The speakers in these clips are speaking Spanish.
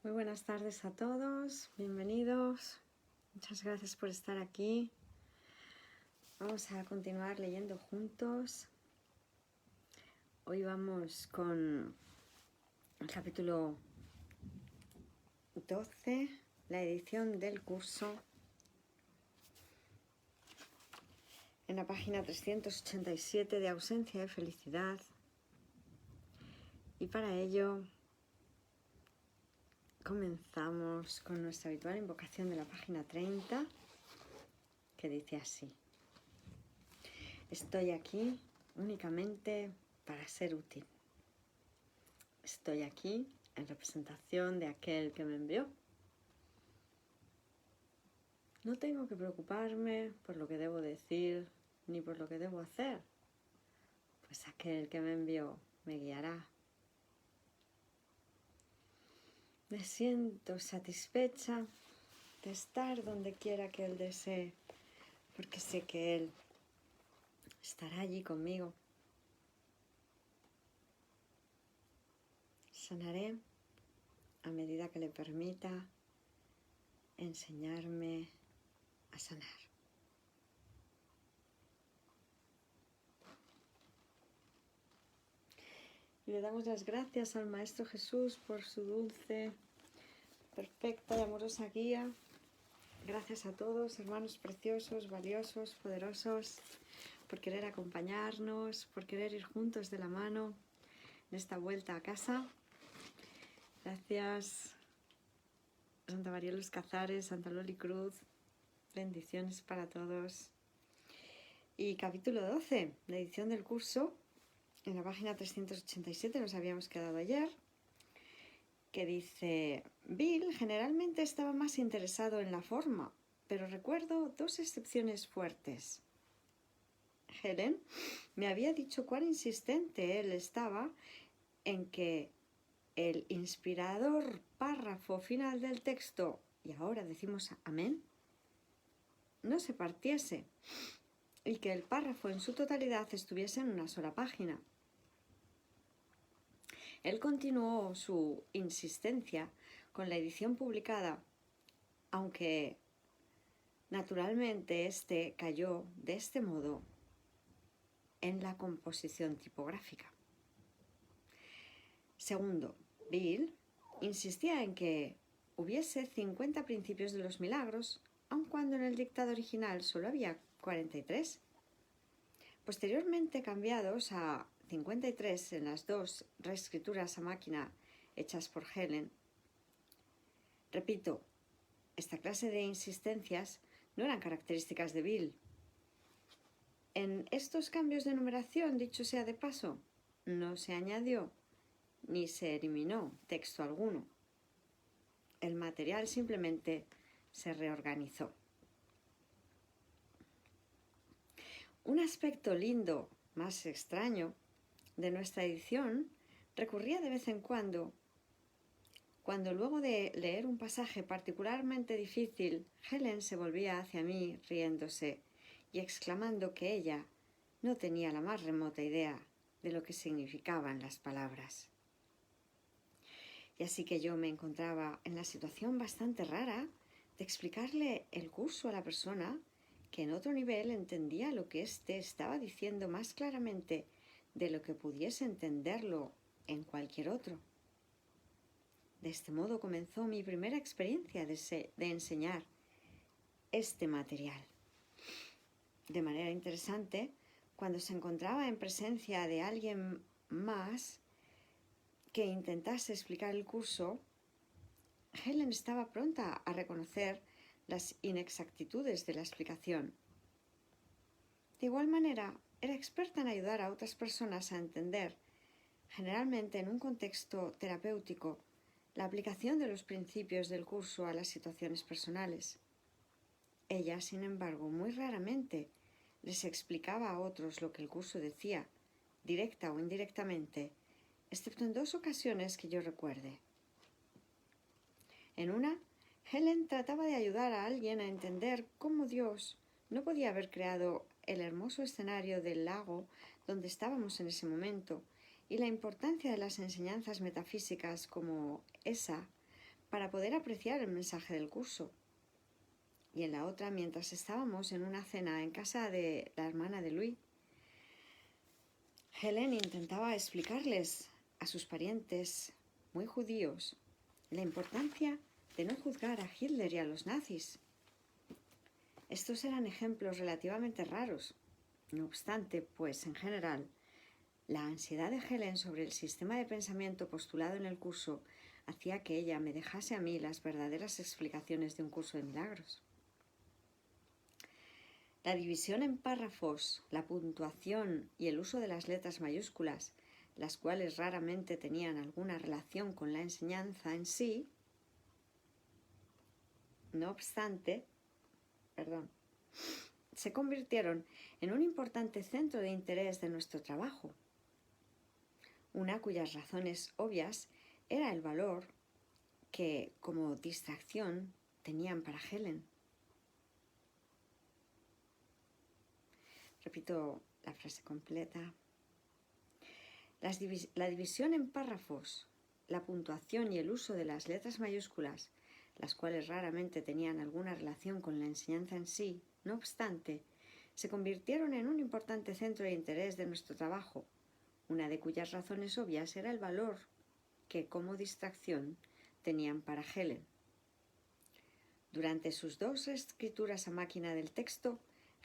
Muy buenas tardes a todos, bienvenidos, muchas gracias por estar aquí. Vamos a continuar leyendo juntos. Hoy vamos con el capítulo 12, la edición del curso, en la página 387 de Ausencia de Felicidad. Y para ello comenzamos con nuestra habitual invocación de la página 30, que dice así: estoy aquí únicamente para ser útil. Estoy aquí en representación de aquel que me envió. No tengo que preocuparme por lo que debo decir ni por lo que debo hacer, pues aquel que me envió me guiará. Me siento satisfecha de estar donde quiera que Él desee, porque sé que Él estará allí conmigo. Sanaré a medida que le permita enseñarme a sanar. Y le damos las gracias al Maestro Jesús por su dulce, perfecta y amorosa guía. Gracias a todos, hermanos preciosos, valiosos, poderosos, por querer acompañarnos, por querer ir juntos de la mano en esta vuelta a casa. Gracias, Santa María Los Cazares, Santa Loli Cruz, bendiciones para todos. Y capítulo 12, la edición del curso, en la página 387 nos habíamos quedado ayer, que dice: Bill generalmente estaba más interesado en la forma, pero recuerdo dos excepciones fuertes. Helen me había dicho cuán insistente él estaba en que el inspirador párrafo final del texto, y ahora decimos amén, no se partiese, y que el párrafo en su totalidad estuviese en una sola página. Él continuó su insistencia con la edición publicada, aunque naturalmente este cayó de este modo en la composición tipográfica. Segundo, Bill insistía en que hubiese 50 principios de los milagros, aun cuando en el dictado original solo había 43, posteriormente cambiados a 53 en las dos reescrituras a máquina hechas por Helen. Repito, esta clase de insistencias no eran características de Bill. En estos cambios de numeración, dicho sea de paso, no se añadió ni se eliminó texto alguno. El material simplemente se reorganizó. Un aspecto lindo, más extraño, de nuestra edición recurría de vez en cuando luego de leer un pasaje particularmente difícil, Helen se volvía hacia mí riéndose y exclamando que ella no tenía la más remota idea de lo que significaban las palabras. Y así que yo me encontraba en la situación bastante rara de explicarle el curso a la persona que en otro nivel entendía lo que éste estaba diciendo más claramente de lo que pudiese entenderlo en cualquier otro. De este modo comenzó mi primera experiencia de enseñar este material. De manera interesante, cuando se encontraba en presencia de alguien más que intentase explicar el curso, Helen estaba pronta a reconocer las inexactitudes de la explicación. De igual manera, era experta en ayudar a otras personas a entender, generalmente en un contexto terapéutico, la aplicación de los principios del curso a las situaciones personales. Ella, sin embargo, muy raramente les explicaba a otros lo que el curso decía, directa o indirectamente, excepto en dos ocasiones que yo recuerde. En una, Helen trataba de ayudar a alguien a entender cómo Dios no podía haber creado el hermoso escenario del lago donde estábamos en ese momento y la importancia de las enseñanzas metafísicas como esa para poder apreciar el mensaje del curso. Y en la otra mientras estábamos en una cena en casa de la hermana de Louis. Helen intentaba explicarles a sus parientes muy judíos la importancia de no juzgar a Hitler y a los nazis. Estos eran ejemplos relativamente raros. No obstante, pues en general, la ansiedad de Helen sobre el sistema de pensamiento postulado en el curso hacía que ella me dejase a mí las verdaderas explicaciones de un curso de milagros. La división en párrafos, la puntuación y el uso de las letras mayúsculas, las cuales raramente tenían alguna relación con la enseñanza en sí, no obstante, se convirtieron en un importante centro de interés de nuestro trabajo, una cuyas razones obvias era el valor que, como distracción, tenían para Helen. Repito la frase completa. La división en párrafos, la puntuación y el uso de las letras mayúsculas, las cuales raramente tenían alguna relación con la enseñanza en sí, no obstante, se convirtieron en un importante centro de interés de nuestro trabajo, una de cuyas razones obvias era el valor que, como distracción, tenían para Helen. Durante sus 2 escrituras a máquina del texto,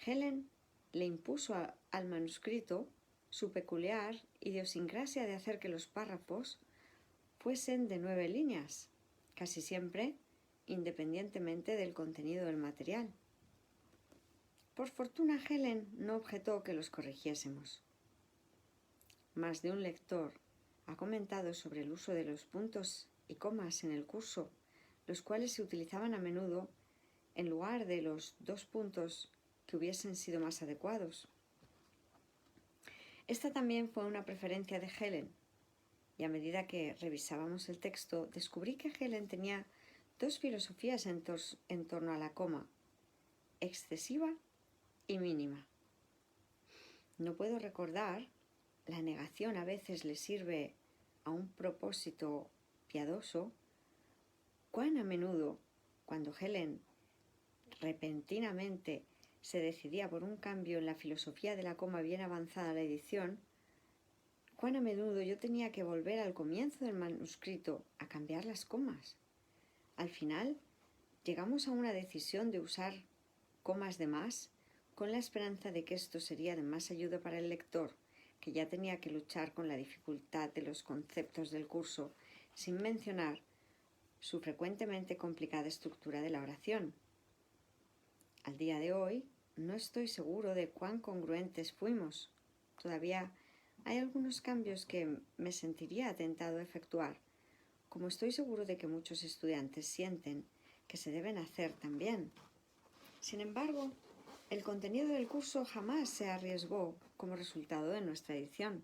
Helen le impuso al manuscrito su peculiar idiosincrasia de hacer que los párrafos fuesen de 9 líneas, casi siempre independientemente del contenido del material. Por fortuna, Helen no objetó que los corrigiésemos. Más de un lector ha comentado sobre el uso de los puntos y comas en el curso, los cuales se utilizaban a menudo en lugar de los 2 puntos que hubiesen sido más adecuados. Esta también fue una preferencia de Helen, y a medida que revisábamos el texto, descubrí que Helen tenía 2 filosofías en torno a la coma, excesiva y mínima. No puedo recordar, la negación a veces le sirve a un propósito piadoso, cuán a menudo, cuando Helen repentinamente se decidía por un cambio en la filosofía de la coma bien avanzada a la edición, cuán a menudo yo tenía que volver al comienzo del manuscrito a cambiar las comas. Al final, llegamos a una decisión de usar comas de más, con la esperanza de que esto sería de más ayuda para el lector, que ya tenía que luchar con la dificultad de los conceptos del curso, sin mencionar su frecuentemente complicada estructura de la oración. Al día de hoy, no estoy seguro de cuán congruentes fuimos. Todavía hay algunos cambios que me sentiría tentado a efectuar, como estoy seguro de que muchos estudiantes sienten que se deben hacer también. Sin embargo, el contenido del curso jamás se arriesgó como resultado de nuestra edición.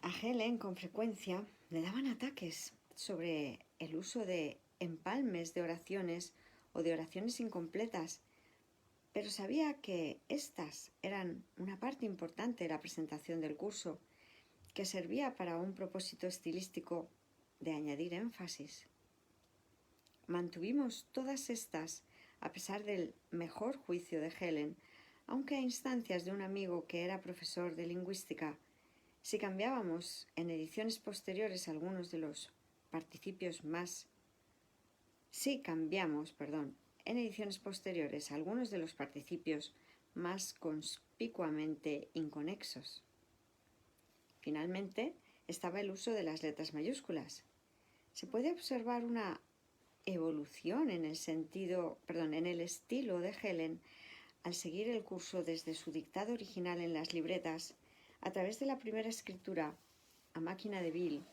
A Helen con frecuencia le daban ataques sobre el uso de empalmes de oraciones o de oraciones incompletas, pero sabía que estas eran una parte importante de la presentación del curso, que servía para un propósito estilístico de añadir énfasis. Mantuvimos todas estas a pesar del mejor juicio de Helen, aunque a instancias de un amigo que era profesor de lingüística. Si cambiábamos en ediciones posteriores algunos de los participios más conspicuamente inconexos. Finalmente, estaba el uso de las letras mayúsculas. Se puede observar una evolución en el estilo de Helen al seguir el curso desde su dictado original en las libretas a través de la primera escritura a máquina de Bill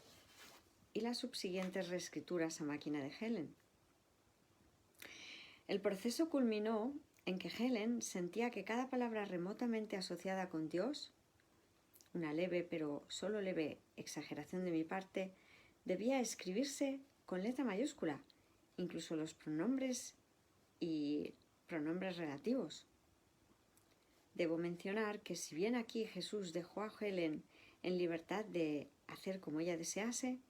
y las subsiguientes reescrituras a máquina de Helen. El proceso culminó en que Helen sentía que cada palabra remotamente asociada con Dios, una leve pero solo leve exageración de mi parte, debía escribirse con letra mayúscula, incluso los pronombres y pronombres relativos. Debo mencionar que si bien aquí Jesús dejó a Helen en libertad de hacer como ella desease,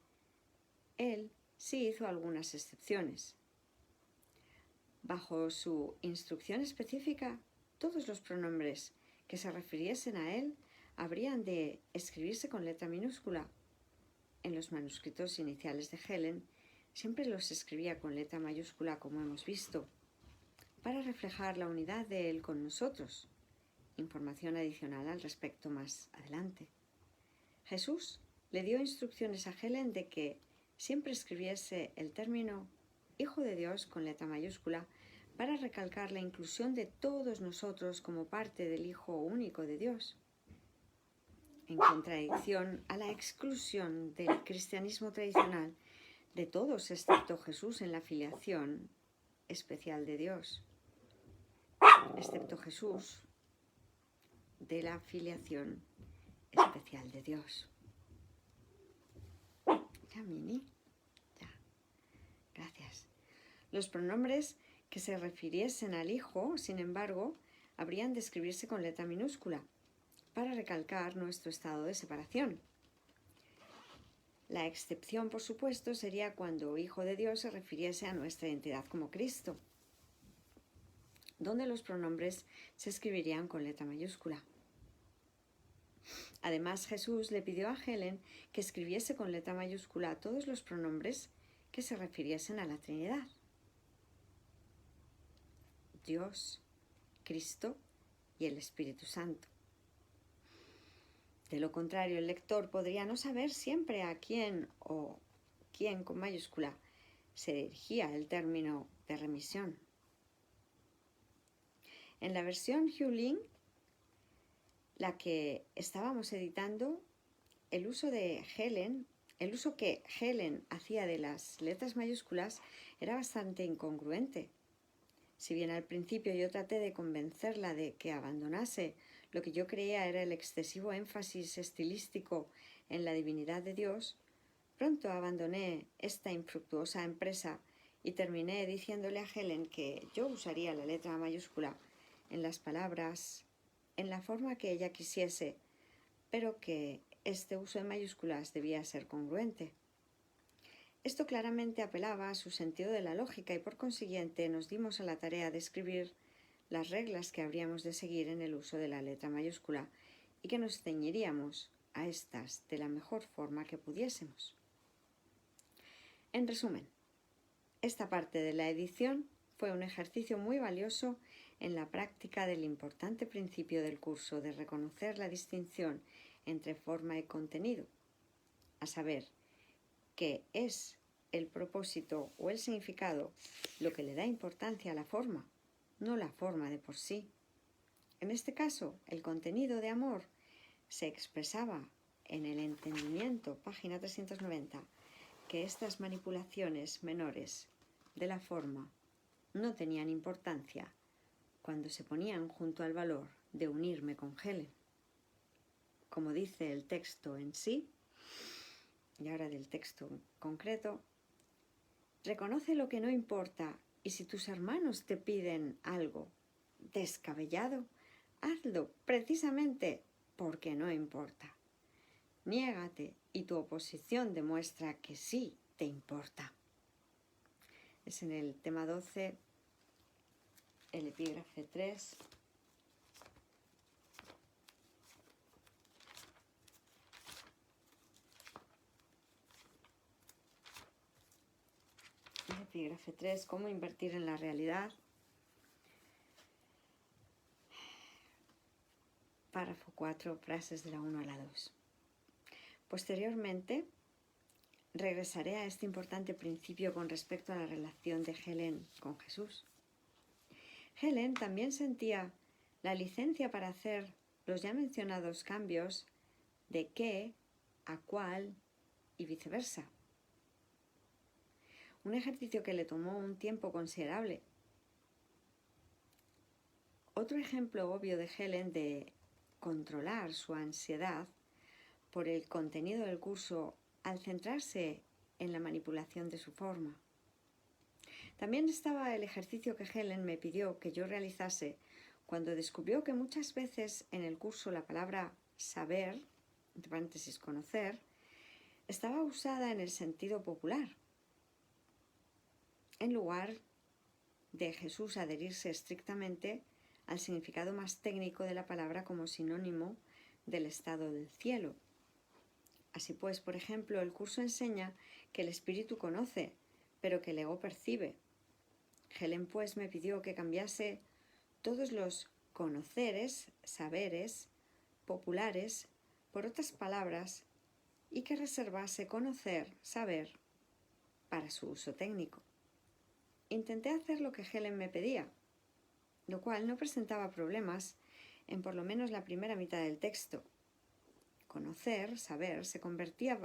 él sí hizo algunas excepciones. Bajo su instrucción específica, todos los pronombres que se refiriesen a él habrían de escribirse con letra minúscula. En los manuscritos iniciales de Helen siempre los escribía con letra mayúscula, como hemos visto, para reflejar la unidad de él con nosotros. Información adicional al respecto más adelante. Jesús le dio instrucciones a Helen de que siempre escribiese el término Hijo de Dios con letra mayúscula para recalcar la inclusión de todos nosotros como parte del Hijo único de Dios, en contradicción a la exclusión del cristianismo tradicional de todos excepto Jesús en la filiación especial de Dios, excepto Jesús de la filiación especial de Dios. Ya, Mini, ya. Gracias. Los pronombres que se refiriesen al Hijo, sin embargo, habrían de escribirse con letra minúscula para recalcar nuestro estado de separación. La excepción, por supuesto, sería cuando Hijo de Dios se refiriese a nuestra identidad como Cristo, donde los pronombres se escribirían con letra mayúscula. Además, Jesús le pidió a Helen que escribiese con letra mayúscula todos los pronombres que se refiriesen a la Trinidad: Dios, Cristo y el Espíritu Santo. De lo contrario, el lector podría no saber siempre a quién o quién con mayúscula se dirigía el término de remisión. En la versión Hughlin, la que estábamos editando, el uso que Helen hacía de las letras mayúsculas era bastante incongruente. Si bien al principio yo traté de convencerla de que abandonase lo que yo creía era el excesivo énfasis estilístico en la divinidad de Dios, pronto abandoné esta infructuosa empresa y terminé diciéndole a Helen que yo usaría la letra mayúscula en las palabras en la forma que ella quisiese, pero que este uso de mayúsculas debía ser congruente. Esto claramente apelaba a su sentido de la lógica y por consiguiente nos dimos a la tarea de escribir las reglas que habríamos de seguir en el uso de la letra mayúscula y que nos ceñiríamos a estas de la mejor forma que pudiésemos. En resumen, esta parte de la edición fue un ejercicio muy valioso en la práctica del importante principio del curso de reconocer la distinción entre forma y contenido, a saber, que es el propósito o el significado lo que le da importancia a la forma, no la forma de por sí. En este caso, el contenido de amor se expresaba en el entendimiento, página 390, que estas manipulaciones menores de la forma no tenían importancia cuando se ponían junto al valor de unirme con Helen. Como dice el texto en sí, y ahora del texto concreto, reconoce lo que no importa y si tus hermanos te piden algo descabellado, hazlo precisamente porque no importa. Niégate y tu oposición demuestra que sí te importa. Es en el tema 12, el epígrafe 3. Epígrafe 3, ¿cómo invertir en la realidad? Párrafo 4, frases de la 1 a la 2. Posteriormente, regresaré a este importante principio con respecto a la relación de Helen con Jesús. Helen también sentía la licencia para hacer los ya mencionados cambios de qué a cuál y viceversa. Un ejercicio que le tomó un tiempo considerable. Otro ejemplo obvio de Helen de controlar su ansiedad por el contenido del curso al centrarse en la manipulación de su forma. También estaba el ejercicio que Helen me pidió que yo realizase cuando descubrió que muchas veces en el curso la palabra saber entre paréntesis conocer, estaba usada en el sentido popular, en lugar de Jesús adherirse estrictamente al significado más técnico de la palabra como sinónimo del estado del cielo. Así pues, por ejemplo, el curso enseña que el espíritu conoce, pero que el ego percibe. Helen pues me pidió que cambiase todos los conoceres, saberes, populares, por otras palabras, y que reservase conocer, saber, para su uso técnico. Intenté hacer lo que Helen me pedía, lo cual no presentaba problemas en por lo menos la primera mitad del texto. Conocer, saber, se convertía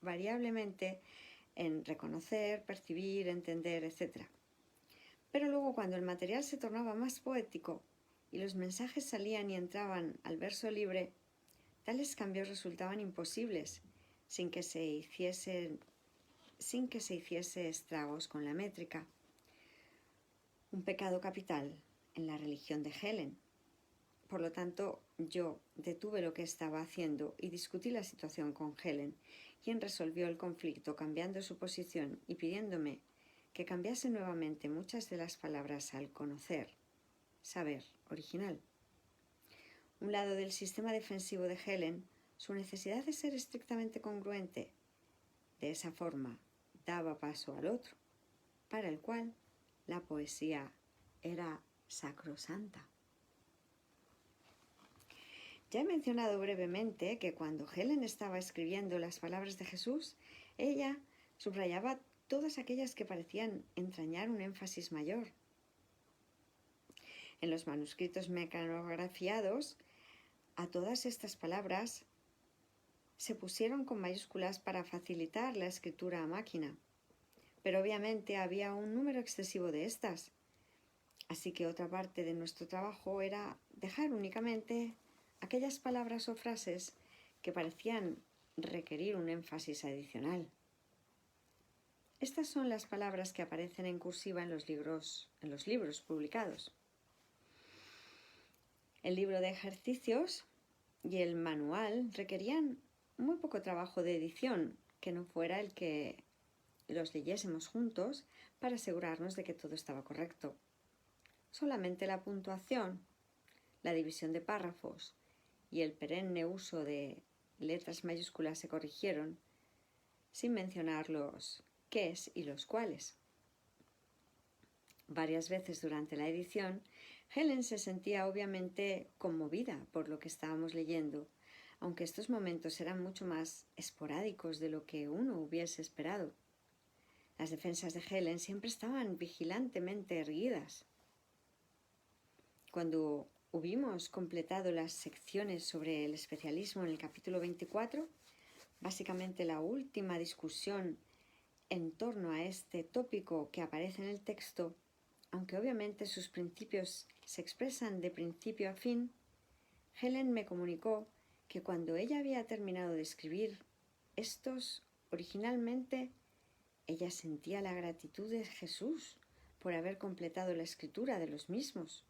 variablemente en reconocer, percibir, entender, etc. Pero luego, cuando el material se tornaba más poético y los mensajes salían y entraban al verso libre, tales cambios resultaban imposibles sin que se hiciese estragos con la métrica. Un pecado capital en la religión de Helen. Por lo tanto, yo detuve lo que estaba haciendo y discutí la situación con Helen, quien resolvió el conflicto cambiando su posición y pidiéndome que cambiase nuevamente muchas de las palabras al conocer, saber, original. Un lado del sistema defensivo de Helen, su necesidad de ser estrictamente congruente. De esa forma, daba paso al otro, para el cual la poesía era sacrosanta. Ya he mencionado brevemente que cuando Helen estaba escribiendo las palabras de Jesús, ella subrayaba todas aquellas que parecían entrañar un énfasis mayor. En los manuscritos mecanografiados, a todas estas palabras se pusieron con mayúsculas para facilitar la escritura a máquina, pero obviamente había un número excesivo de estas, así que otra parte de nuestro trabajo era dejar únicamente aquellas palabras o frases que parecían requerir un énfasis adicional. Estas son las palabras que aparecen en cursiva en los libros publicados. El libro de ejercicios y el manual requerían muy poco trabajo de edición, que no fuera el que los leyésemos juntos para asegurarnos de que todo estaba correcto. Solamente la puntuación, la división de párrafos y el perenne uso de letras mayúsculas se corrigieron, sin mencionar los qués y los cuáles. Varias veces durante la edición, Helen se sentía obviamente conmovida por lo que estábamos leyendo, aunque estos momentos eran mucho más esporádicos de lo que uno hubiese esperado. Las defensas de Helen siempre estaban vigilantemente erguidas. Cuando hubimos completado las secciones sobre el especialismo en el capítulo 24, básicamente la última discusión en torno a este tópico que aparece en el texto, aunque obviamente sus principios se expresan de principio a fin, Helen me comunicó que cuando ella había terminado de escribir estos originalmente, ella sentía la gratitud de Jesús por haber completado la escritura de los mismos.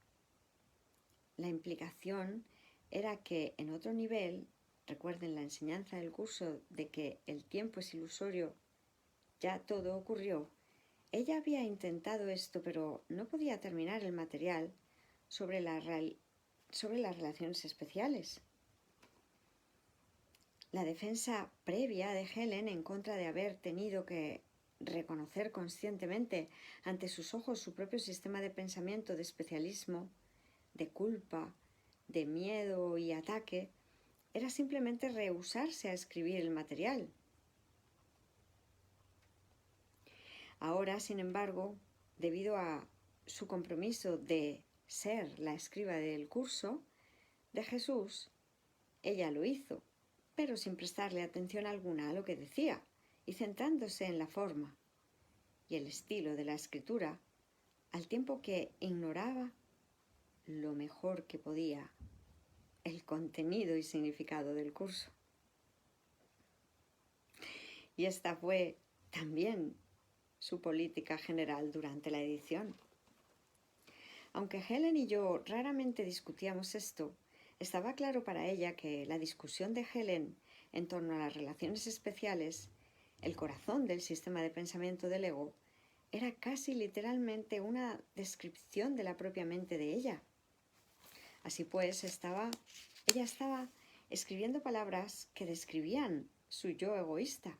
La implicación era que en otro nivel, recuerden la enseñanza del curso de que el tiempo es ilusorio, ya todo ocurrió, ella había intentado esto, pero no podía terminar el material sobre las relaciones especiales. La defensa previa de Helen en contra de haber tenido que reconocer conscientemente ante sus ojos su propio sistema de pensamiento de especialismo, de culpa, de miedo y ataque, era simplemente rehusarse a escribir el material. Ahora, sin embargo, debido a su compromiso de ser la escriba del curso de Jesús, ella lo hizo, pero sin prestarle atención alguna a lo que decía y centrándose en la forma y el estilo de la escritura, al tiempo que ignoraba lo mejor que podía el contenido y significado del curso. Y esta fue también su política general durante la edición. Aunque Helen y yo raramente discutíamos esto, estaba claro para ella que la discusión de Helen en torno a las relaciones especiales, el corazón del sistema de pensamiento del ego, era casi literalmente una descripción de la propia mente de ella. Así pues, ella estaba escribiendo palabras que describían su yo egoísta.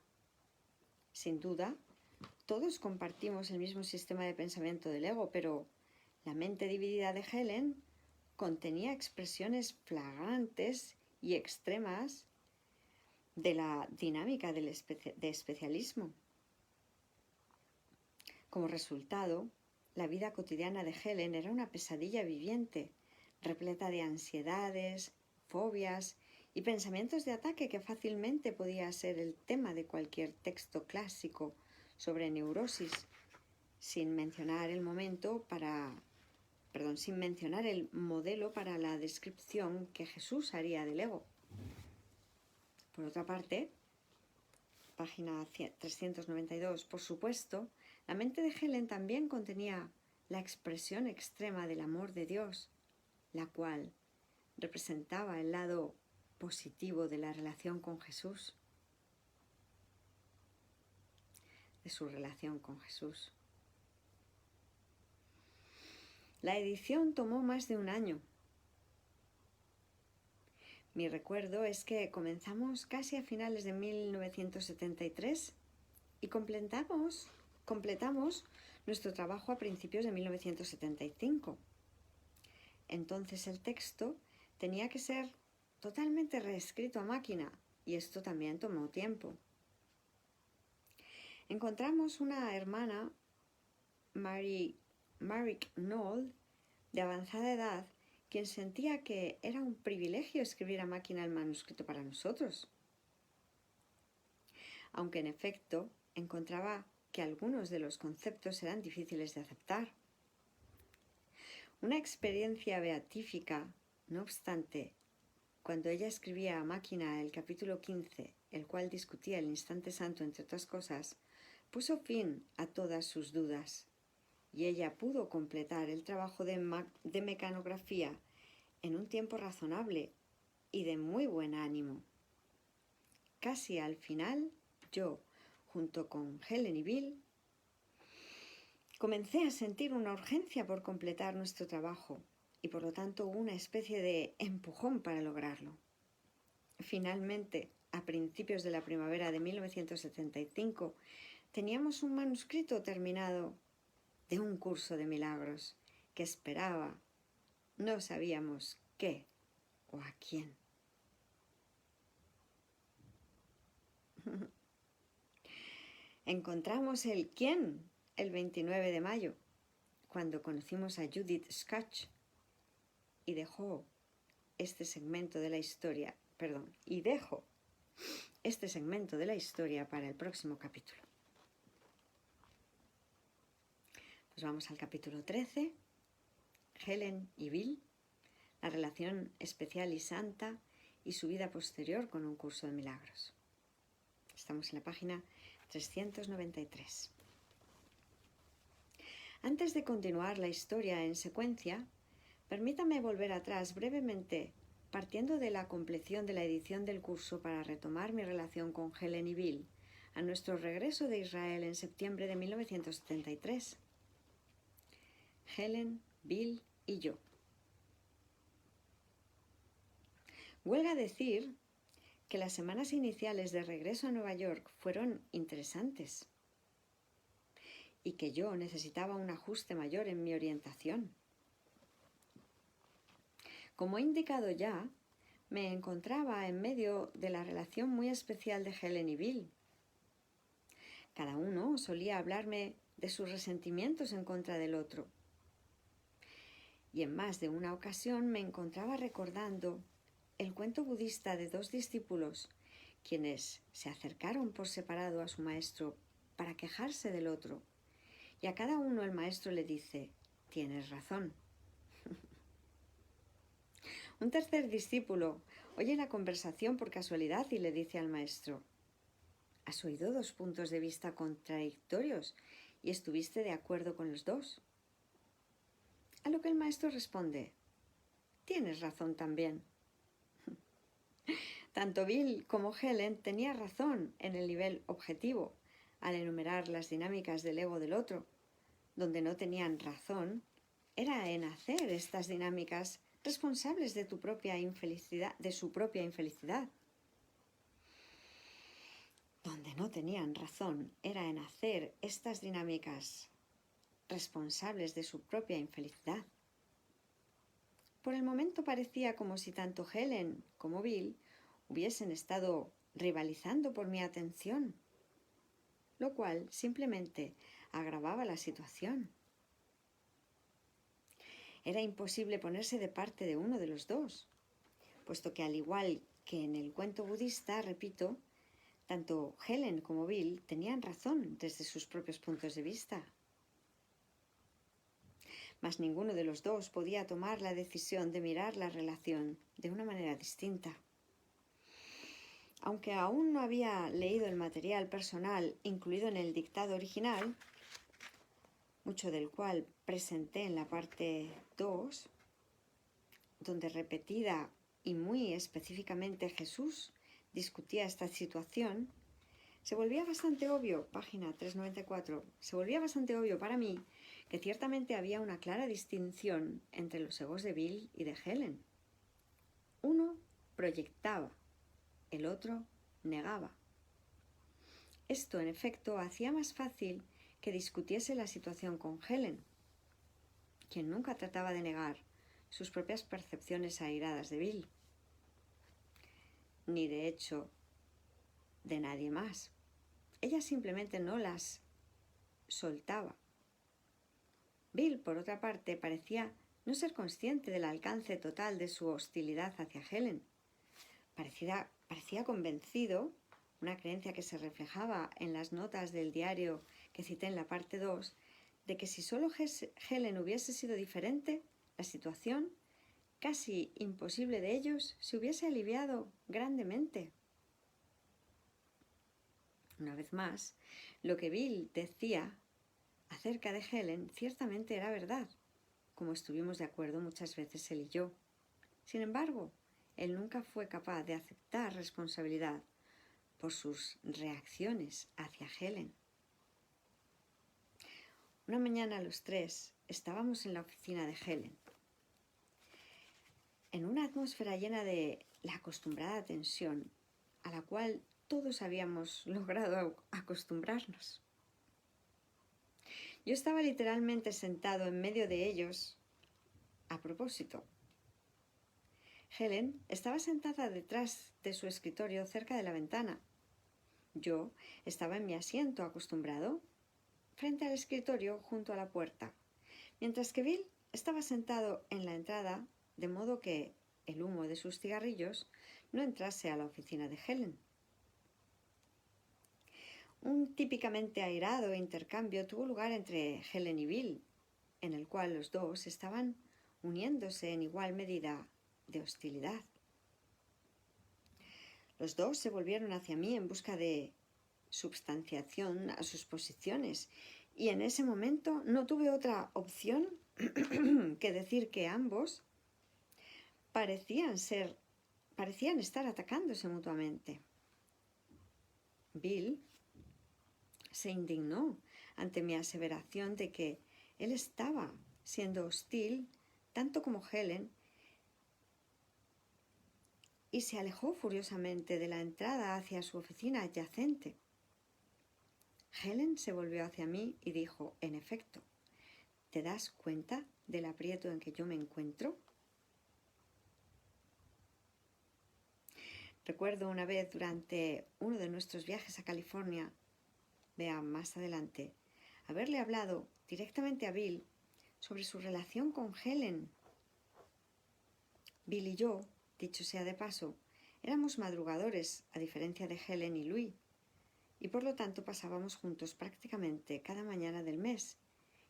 Sin duda, todos compartimos el mismo sistema de pensamiento del ego, pero la mente dividida de Helen contenía expresiones flagrantes y extremas de la dinámica de especialismo. Como resultado, la vida cotidiana de Helen era una pesadilla viviente, repleta de ansiedades, fobias y pensamientos de ataque que fácilmente podía ser el tema de cualquier texto clásico sobre neurosis, sin mencionar el modelo para la descripción que Jesús haría del ego. Por otra parte, página 392, por supuesto, la mente de Helen también contenía la expresión extrema del amor de Dios, la cual representaba el lado positivo de la relación con Jesús, de su relación con Jesús. La edición tomó más de un año. Mi recuerdo es que comenzamos casi a finales de 1973 y completamos nuestro trabajo a principios de 1975. Entonces el texto tenía que ser totalmente reescrito a máquina y esto también tomó tiempo. Encontramos una hermana, Maric Knoll, de avanzada edad, quien sentía que era un privilegio escribir a máquina el manuscrito para nosotros. Aunque en efecto encontraba que algunos de los conceptos eran difíciles de aceptar. Una experiencia beatífica, no obstante, cuando ella escribía a máquina el capítulo 15, el cual discutía el instante santo entre otras cosas, puso fin a todas sus dudas, y ella pudo completar el trabajo de mecanografía en un tiempo razonable y de muy buen ánimo. Casi al final, yo, junto con Helen y Bill, comencé a sentir una urgencia por completar nuestro trabajo y por lo tanto una especie de empujón para lograrlo. Finalmente, a principios de la primavera de 1975, teníamos un manuscrito terminado de un curso de milagros que esperaba, no sabíamos qué o a quién. Encontramos el quién el 29 de mayo, cuando conocimos a Judith Scratch y dejo este segmento de la historia para el próximo capítulo. Pues vamos al capítulo 13, Helen y Bill, la relación especial y santa y su vida posterior con un curso de milagros. Estamos en la página 393. Antes de continuar la historia en secuencia, permítame volver atrás brevemente, partiendo de la compleción de la edición del curso para retomar mi relación con Helen y Bill, a nuestro regreso de Israel en septiembre de 1973. Helen, Bill y yo. Huelga decir que las semanas iniciales de regreso a Nueva York fueron interesantes y que yo necesitaba un ajuste mayor en mi orientación. Como he indicado ya, me encontraba en medio de la relación muy especial de Helen y Bill. Cada uno solía hablarme de sus resentimientos en contra del otro. Y en más de una ocasión me encontraba recordando el cuento budista de dos discípulos, quienes se acercaron por separado a su maestro para quejarse del otro. Y a cada uno el maestro le dice: «Tienes razón». Un tercer discípulo oye la conversación por casualidad y le dice al maestro: «¿Has oído dos puntos de vista contradictorios y estuviste de acuerdo con los dos?». A lo que el maestro responde: «Tienes razón también». Tanto Bill como Helen tenían razón en el nivel objetivo al enumerar las dinámicas del ego del otro. Donde no tenían razón era en hacer estas dinámicas responsables de tu propia infelicidad, de su propia infelicidad. Donde no tenían razón era en hacer estas dinámicas responsables de su propia infelicidad. Por el momento parecía como si tanto Helen como Bill hubiesen estado rivalizando por mi atención, lo cual simplemente agravaba la situación. Era imposible ponerse de parte de uno de los dos, puesto que al igual que en el cuento budista, repito, tanto Helen como Bill tenían razón desde sus propios puntos de vista. Mas ninguno de los dos podía tomar la decisión de mirar la relación de una manera distinta. Aunque aún no había leído el material personal incluido en el dictado original, mucho del cual presenté en la parte 2, donde repetida y muy específicamente Jesús discutía esta situación, se volvía bastante obvio, página 394, se volvía bastante obvio para mí que ciertamente había una clara distinción entre los egos de Bill y de Helen. Uno proyectaba, el otro negaba. Esto, en efecto, hacía más fácil que discutiese la situación con Helen, quien nunca trataba de negar sus propias percepciones airadas de Bill, ni de hecho de nadie más. Ella simplemente no las soltaba. Bill, por otra parte, parecía no ser consciente del alcance total de su hostilidad hacia Helen. Parecía convencido, una creencia que se reflejaba en las notas del diario que cité en la parte 2, de que si solo Helen hubiese sido diferente, la situación, casi imposible de ellos, se hubiese aliviado grandemente. Una vez más, lo que Bill decía acerca de Helen ciertamente era verdad, como estuvimos de acuerdo muchas veces él y yo. Sin embargo, él nunca fue capaz de aceptar responsabilidad por sus reacciones hacia Helen. Una mañana los tres estábamos en la oficina de Helen, en una atmósfera llena de la acostumbrada tensión a la cual todos habíamos logrado acostumbrarnos. Yo estaba literalmente sentado en medio de ellos a propósito. Helen estaba sentada detrás de su escritorio cerca de la ventana. Yo estaba en mi asiento acostumbrado frente al escritorio junto a la puerta, mientras que Bill estaba sentado en la entrada, de modo que el humo de sus cigarrillos no entrase a la oficina de Helen. Un típicamente airado intercambio tuvo lugar entre Helen y Bill, en el cual los dos estaban uniéndose en igual medida de hostilidad. Los dos se volvieron hacia mí en busca de substanciación a sus posiciones, y en ese momento no tuve otra opción que decir que ambos parecían estar atacándose mutuamente. Bill se indignó ante mi aseveración de que él estaba siendo hostil tanto como Helen y se alejó furiosamente de la entrada hacia su oficina adyacente. Helen se volvió hacia mí y dijo, en efecto, ¿te das cuenta del aprieto en que yo me encuentro? Recuerdo una vez durante uno de nuestros viajes a California, vea más adelante, haberle hablado directamente a Bill sobre su relación con Helen. Bill y yo, dicho sea de paso, éramos madrugadores, a diferencia de Helen y Louis, y por lo tanto pasábamos juntos prácticamente cada mañana del mes,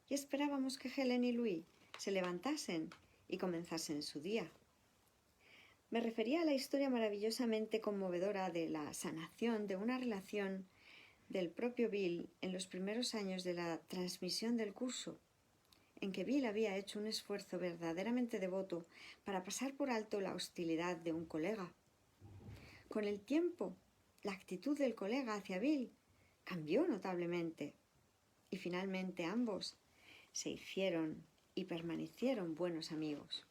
y esperábamos que Helen y Louis se levantasen y comenzasen su día. Me refería a la historia maravillosamente conmovedora de la sanación de una relación del propio Bill en los primeros años de la transmisión del curso, en que Bill había hecho un esfuerzo verdaderamente devoto para pasar por alto la hostilidad de un colega. Con el tiempo, la actitud del colega hacia Bill cambió notablemente y finalmente ambos se hicieron y permanecieron buenos amigos.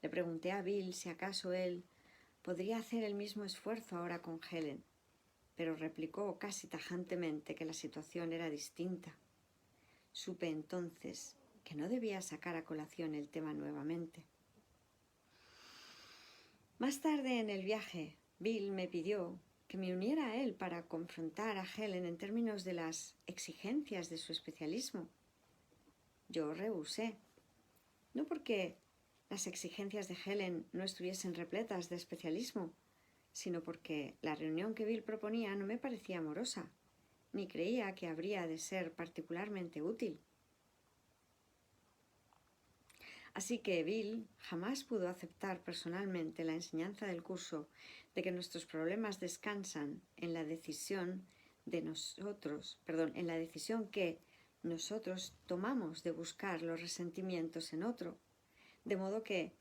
Le pregunté a Bill si acaso él podría hacer el mismo esfuerzo ahora con Helen, pero replicó casi tajantemente que la situación era distinta. Supe entonces que no debía sacar a colación el tema nuevamente. Más tarde en el viaje, Bill me pidió que me uniera a él para confrontar a Helen en términos de las exigencias de su especialismo. Yo rehusé, no porque las exigencias de Helen no estuviesen repletas de especialismo, sino porque la reunión que Bill proponía no me parecía amorosa, ni creía que habría de ser particularmente útil. Así que Bill jamás pudo aceptar personalmente la enseñanza del curso de que nuestros problemas descansan en la decisión que nosotros tomamos de buscar los resentimientos en otro, de modo que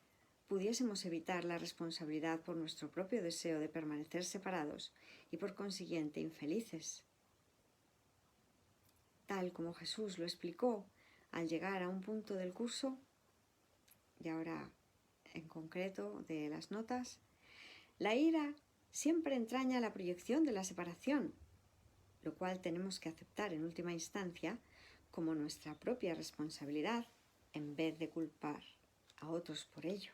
pudiésemos evitar la responsabilidad por nuestro propio deseo de permanecer separados y por consiguiente infelices. Tal como Jesús lo explicó al llegar a un punto del curso, y ahora en concreto de las notas, la ira siempre entraña la proyección de la separación, lo cual tenemos que aceptar en última instancia como nuestra propia responsabilidad en vez de culpar a otros por ello.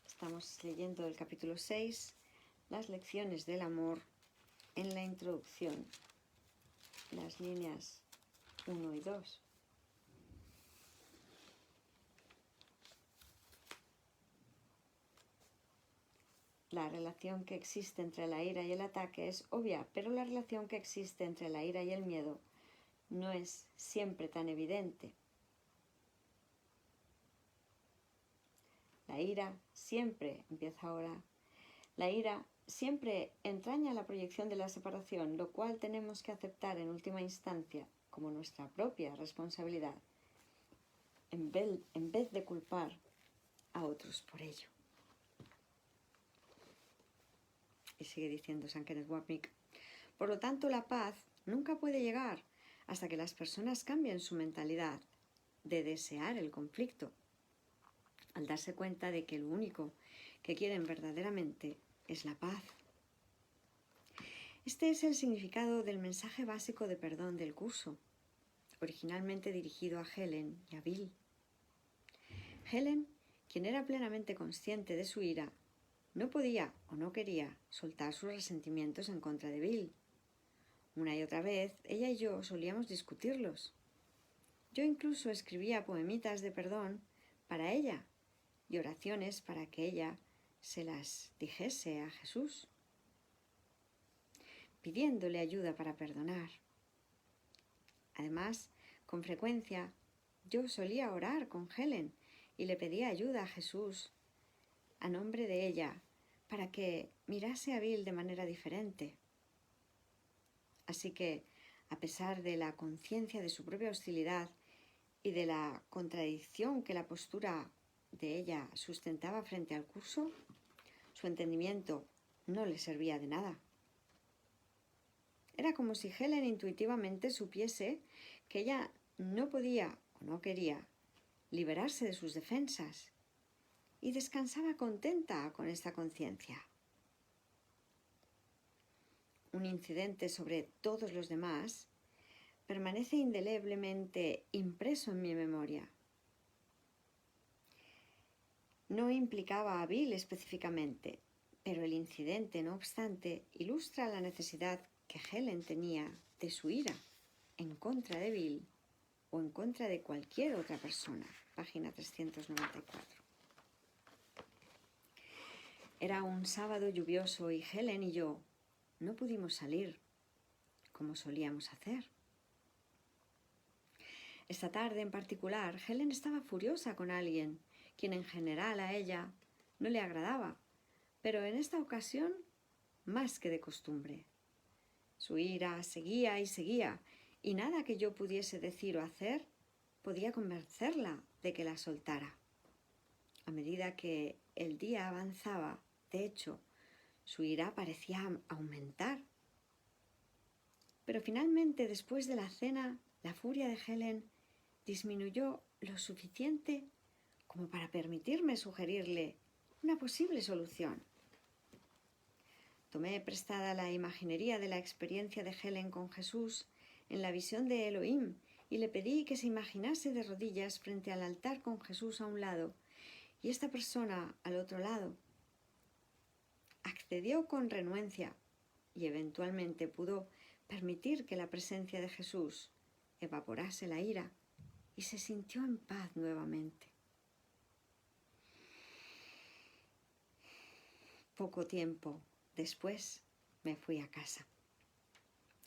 Estamos leyendo el capítulo 6, las lecciones del amor, en la introducción, las líneas 1 y 2. La relación que existe entre la ira y el ataque es obvia, pero la relación que existe entre la ira y el miedo no es siempre tan evidente. La ira siempre entraña la proyección de la separación, lo cual tenemos que aceptar en última instancia como nuestra propia responsabilidad, en vez de culpar a otros por ello. Y sigue diciendo San Kenneth Wapnick: por lo tanto, la paz nunca puede llegar hasta que las personas cambien su mentalidad de desear el conflicto, al darse cuenta de que lo único que quieren verdaderamente es la paz. Este es el significado del mensaje básico de perdón del curso, originalmente dirigido a Helen y a Bill. Helen, quien era plenamente consciente de su ira, no podía o no quería soltar sus resentimientos en contra de Bill. Una y otra vez, ella y yo solíamos discutirlos. Yo incluso escribía poemitas de perdón para ella y oraciones para que ella se las dijese a Jesús, pidiéndole ayuda para perdonar. Además, con frecuencia, yo solía orar con Helen y le pedía ayuda a Jesús a nombre de ella para que mirase a Bill de manera diferente. Así que, a pesar de la conciencia de su propia hostilidad y de la contradicción que la postura de ella sustentaba frente al curso, su entendimiento no le servía de nada. Era como si Helen intuitivamente supiese que ella no podía o no quería liberarse de sus defensas y descansaba contenta con esta conciencia. Un incidente sobre todos los demás permanece indeleblemente impreso en mi memoria. No implicaba a Bill específicamente, pero el incidente, no obstante, ilustra la necesidad que Helen tenía de su ira en contra de Bill o en contra de cualquier otra persona. Página 394. Era un sábado lluvioso y Helen y yo no pudimos salir como solíamos hacer. Esta tarde en particular, Helen estaba furiosa con alguien, quien en general a ella no le agradaba, pero en esta ocasión más que de costumbre. Su ira seguía y seguía, y nada que yo pudiese decir o hacer podía convencerla de que la soltara. A medida que el día avanzaba, de hecho, Su ira parecía aumentar. Pero finalmente, después de la cena, la furia de Helen disminuyó lo suficiente como para permitirme sugerirle una posible solución. Tomé prestada la imaginería de la experiencia de Helen con Jesús en la visión de Elohim y le pedí que se imaginase de rodillas frente al altar con Jesús a un lado y esta persona al otro lado. Accedió con renuencia y eventualmente pudo permitir que la presencia de Jesús evaporase la ira y se sintió en paz nuevamente. Poco tiempo después me fui a casa.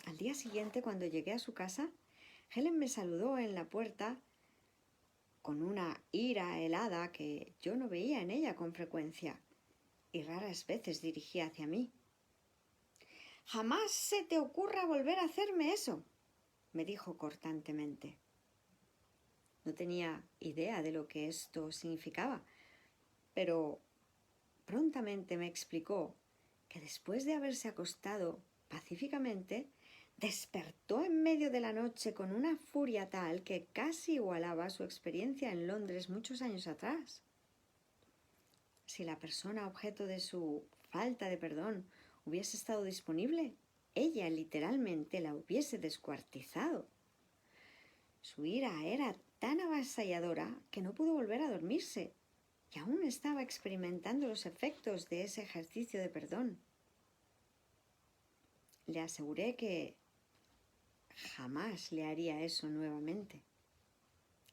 Al día siguiente, cuando llegué a su casa, Helen me saludó en la puerta con una ira helada que yo no veía en ella con frecuencia y raras veces dirigía hacia mí. «Jamás se te ocurra volver a hacerme eso», me dijo cortantemente. No tenía idea de lo que esto significaba, pero prontamente me explicó que después de haberse acostado pacíficamente, despertó en medio de la noche con una furia tal que casi igualaba su experiencia en Londres muchos años atrás. Si la persona objeto de su falta de perdón hubiese estado disponible, ella literalmente la hubiese descuartizado. Su ira era tan avasalladora que no pudo volver a dormirse y aún estaba experimentando los efectos de ese ejercicio de perdón. Le aseguré que jamás le haría eso nuevamente.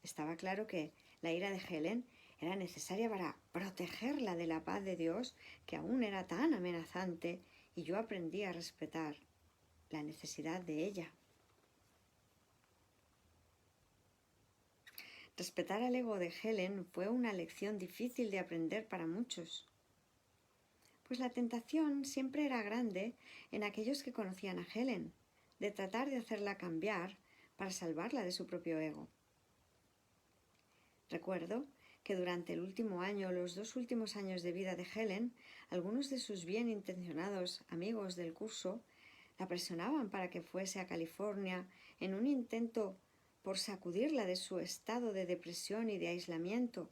Estaba claro que la ira de Helen era necesaria para protegerla de la paz de Dios, que aún era tan amenazante, y yo aprendí a respetar la necesidad de ella. Respetar al ego de Helen fue una lección difícil de aprender para muchos, pues la tentación siempre era grande en aquellos que conocían a Helen, de tratar de hacerla cambiar para salvarla de su propio ego. Recuerdo que durante el último año, los 2 últimos años de vida de Helen, algunos de sus bien intencionados amigos del curso la presionaban para que fuese a California en un intento por sacudirla de su estado de depresión y de aislamiento.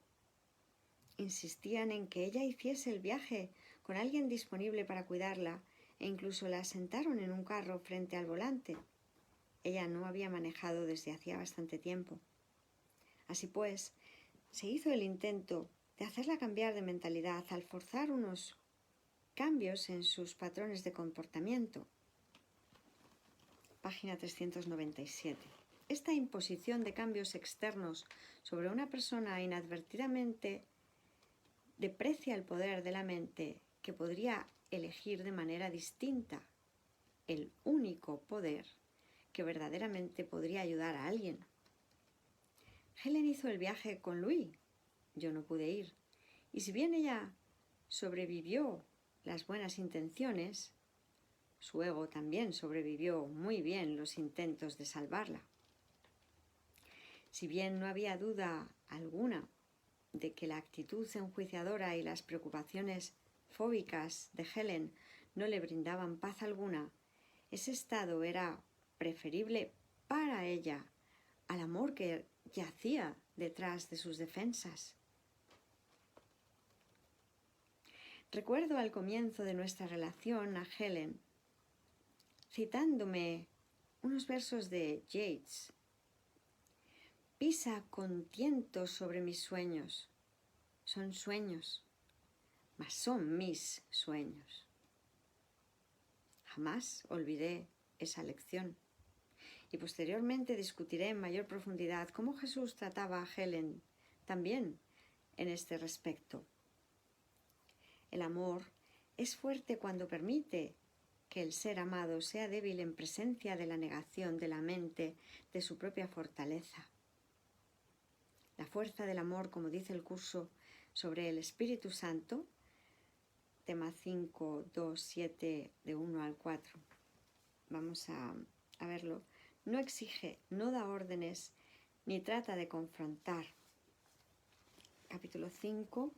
Insistían en que ella hiciese el viaje con alguien disponible para cuidarla e incluso la sentaron en un carro frente al volante. Ella no había manejado desde hacía bastante tiempo. Así pues, se hizo el intento de hacerla cambiar de mentalidad al forzar unos cambios en sus patrones de comportamiento. Página 397. Esta imposición de cambios externos sobre una persona inadvertidamente deprecia el poder de la mente que podría elegir de manera distinta, el único poder que verdaderamente podría ayudar a alguien. Helen hizo el viaje con Louis. Yo no pude ir. Y si bien ella sobrevivió las buenas intenciones, su ego también sobrevivió muy bien los intentos de salvarla. Si bien no había duda alguna de que la actitud enjuiciadora y las preocupaciones fóbicas de Helen no le brindaban paz alguna, ese estado era preferible para ella al amor que yacía detrás de sus defensas. Recuerdo al comienzo de nuestra relación a Helen citándome unos versos de Yeats. Pisa con tiento sobre mis sueños. Son sueños, mas son mis sueños. Jamás olvidé esa lección. Y posteriormente discutiré en mayor profundidad cómo Jesús trataba a Helen también en este respecto. El amor es fuerte cuando permite que el ser amado sea débil en presencia de la negación de la mente de su propia fortaleza. La fuerza del amor, como dice el curso sobre el Espíritu Santo, tema 5, 2, 7, de 1 al 4. Vamos a verlo. No exige, no da órdenes, ni trata de confrontar. Capítulo 5,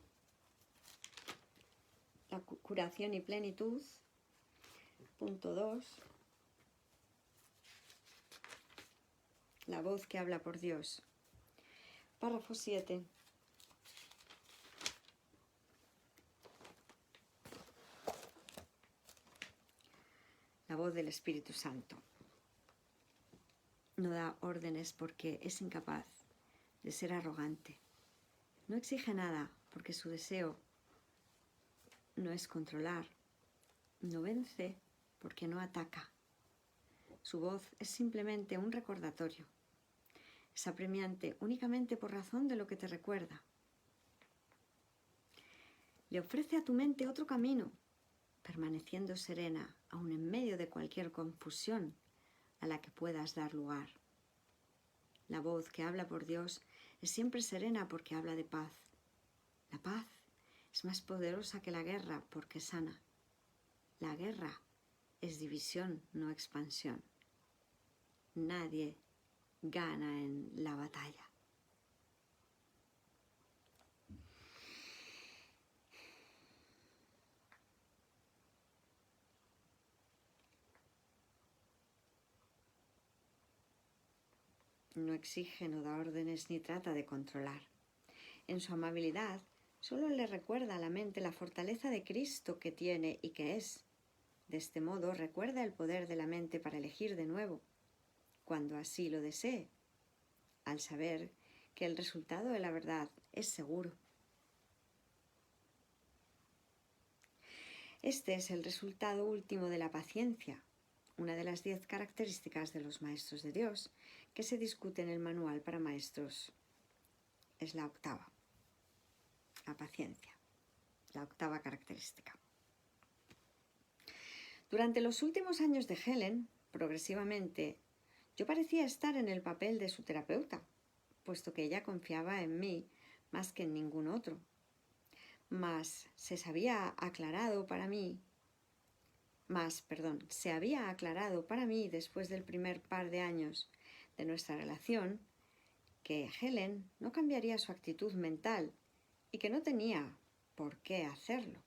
la curación y plenitud. Punto 2. La voz que habla por Dios. Párrafo 7. La voz del Espíritu Santo. No da órdenes porque es incapaz de ser arrogante. No exige nada porque su deseo no es controlar. No vence porque no ataca. Su voz es simplemente un recordatorio. Es apremiante únicamente por razón de lo que te recuerda. Le ofrece a tu mente otro camino, permaneciendo serena aun en medio de cualquier confusión a la que puedas dar lugar. La voz que habla por Dios es siempre serena porque habla de paz. La paz es más poderosa que la guerra porque sana. La guerra es división, no expansión. Nadie gana en la batalla. No exige, no da órdenes ni trata de controlar. En su amabilidad, solo le recuerda a la mente la fortaleza de Cristo que tiene y que es. De este modo, recuerda el poder de la mente para elegir de nuevo, cuando así lo desee, al saber que el resultado de la verdad es seguro. Este es el resultado último de la paciencia, una de las 10 características de los maestros de Dios que se discute en el manual para maestros. Es la octava, la paciencia, la octava característica. Durante los últimos años de Helen, progresivamente, yo parecía estar en el papel de su terapeuta, puesto que ella confiaba en mí más que en ningún otro. Mas se había aclarado para mí después del primer par de años de nuestra relación que Helen no cambiaría su actitud mental y que no tenía por qué hacerlo.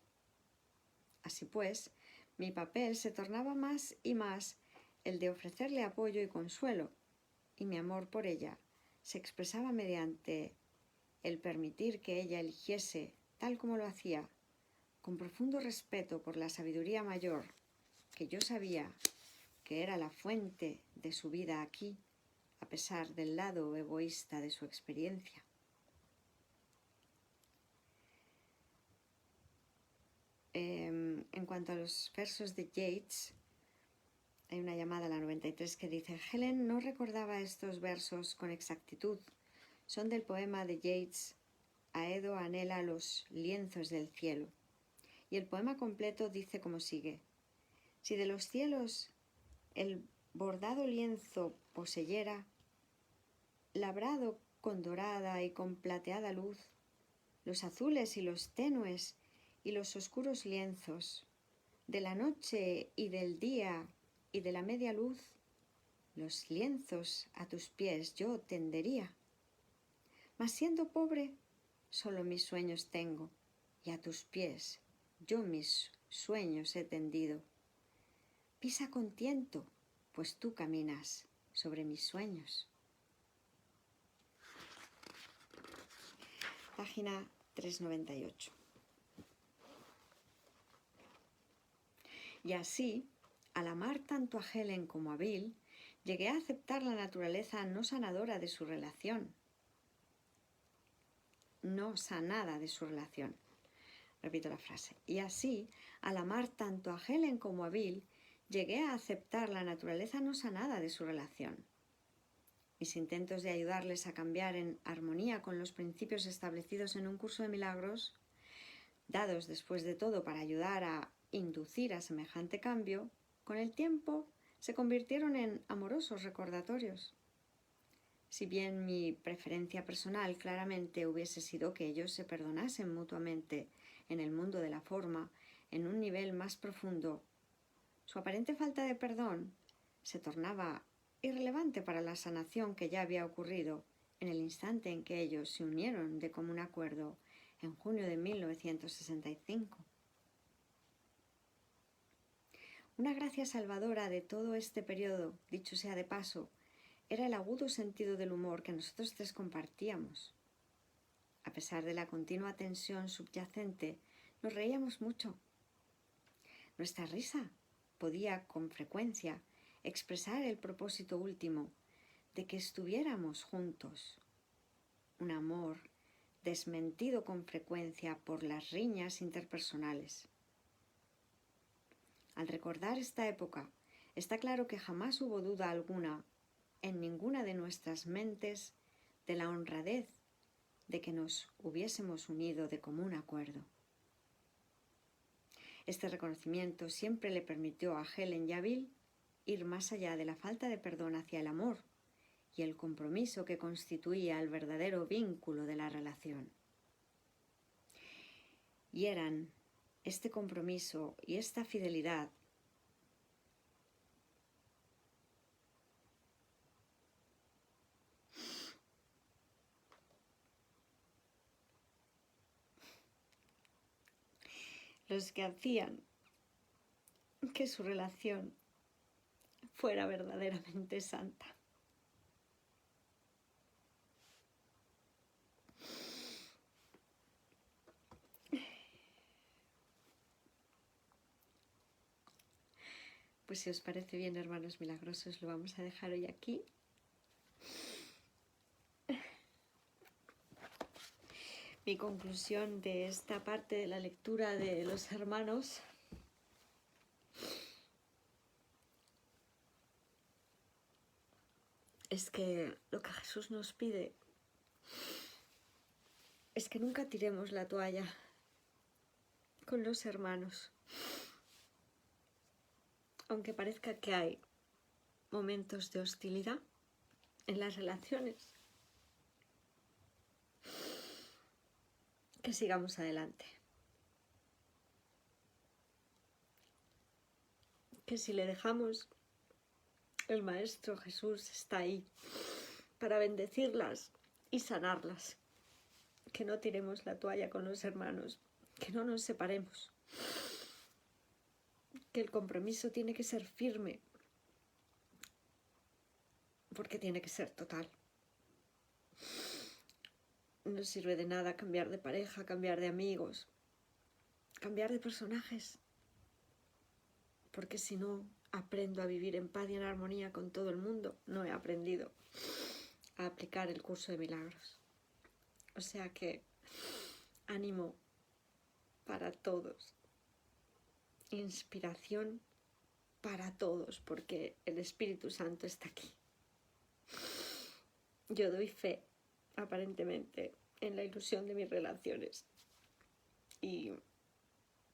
Así pues, mi papel se tornaba más y más el de ofrecerle apoyo y consuelo, y mi amor por ella se expresaba mediante el permitir que ella eligiese, tal como lo hacía, con profundo respeto por la sabiduría mayor, que yo sabía que era la fuente de su vida aquí, a pesar del lado egoísta de su experiencia. En cuanto a los versos de Yeats, hay una llamada a la 93 que dice: Helen no recordaba estos versos con exactitud. Son del poema de Yeats, Aedo anhela los lienzos del cielo. Y el poema completo dice como sigue: si de los cielos el bordado lienzo poseyera, labrado con dorada y con plateada luz, los azules y los tenues y los oscuros lienzos, de la noche y del día y de la media luz, los lienzos a tus pies yo tendería. Mas siendo pobre, solo mis sueños tengo, y a tus pies yo mis sueños he tendido. Pisa con tiento, pues tú caminas sobre mis sueños. Página 398. Y así, al amar tanto a Helen como a Bill, llegué a aceptar la naturaleza no sanadora de su relación. No sanada de su relación. Repito la frase. Y así, al amar tanto a Helen como a Bill, llegué a aceptar la naturaleza no sanada de su relación. Mis intentos de ayudarles a cambiar en armonía con los principios establecidos en un curso de milagros, dados después de todo para ayudar a inducir a semejante cambio, con el tiempo se convirtieron en amorosos recordatorios. Si bien mi preferencia personal claramente hubiese sido que ellos se perdonasen mutuamente en el mundo de la forma, en un nivel más profundo, su aparente falta de perdón se tornaba irrelevante para la sanación que ya había ocurrido en el instante en que ellos se unieron de común acuerdo en junio de 1965. Una gracia salvadora de todo este periodo, dicho sea de paso, era el agudo sentido del humor que nosotros tres compartíamos. A pesar de la continua tensión subyacente, nos reíamos mucho. Nuestra risa podía, con frecuencia, expresar el propósito último de que estuviéramos juntos. Un amor desmentido con frecuencia por las riñas interpersonales. Al recordar esta época, está claro que jamás hubo duda alguna en ninguna de nuestras mentes de la honradez de que nos hubiésemos unido de común acuerdo. Este reconocimiento siempre le permitió a Helen y a Bill ir más allá de la falta de perdón hacia el amor y el compromiso que constituía el verdadero vínculo de la relación. Y eran este compromiso y esta fidelidad los que hacían que su relación fuera verdaderamente santa. Pues si os parece bien, hermanos milagrosos, lo vamos a dejar hoy aquí. Mi conclusión de esta parte de la lectura de los hermanos es que lo que Jesús nos pide es que nunca tiremos la toalla con los hermanos, aunque parezca que hay momentos de hostilidad en las relaciones, que sigamos adelante, que si le dejamos, el Maestro Jesús está ahí para bendecirlas y sanarlas, que no tiremos la toalla con los hermanos, que no nos separemos, que el compromiso tiene que ser firme, porque tiene que ser total. No sirve de nada cambiar de pareja, cambiar de amigos, cambiar de personajes, porque si no aprendo a vivir en paz y en armonía con todo el mundo, no he aprendido a aplicar el curso de milagros. O sea que ánimo para todos, inspiración para todos, porque el Espíritu Santo está aquí. Yo doy fe, aparentemente, en la ilusión de mis relaciones. Y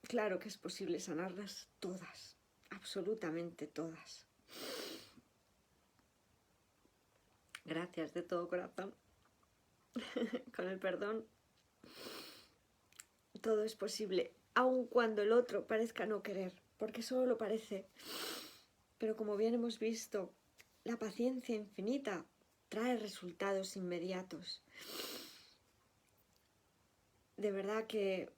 claro que es posible sanarlas todas, absolutamente todas. Gracias de todo corazón. Con el perdón, todo es posible, aun cuando el otro parezca no querer, porque solo lo parece. Pero como bien hemos visto, la paciencia infinita trae resultados inmediatos. De verdad que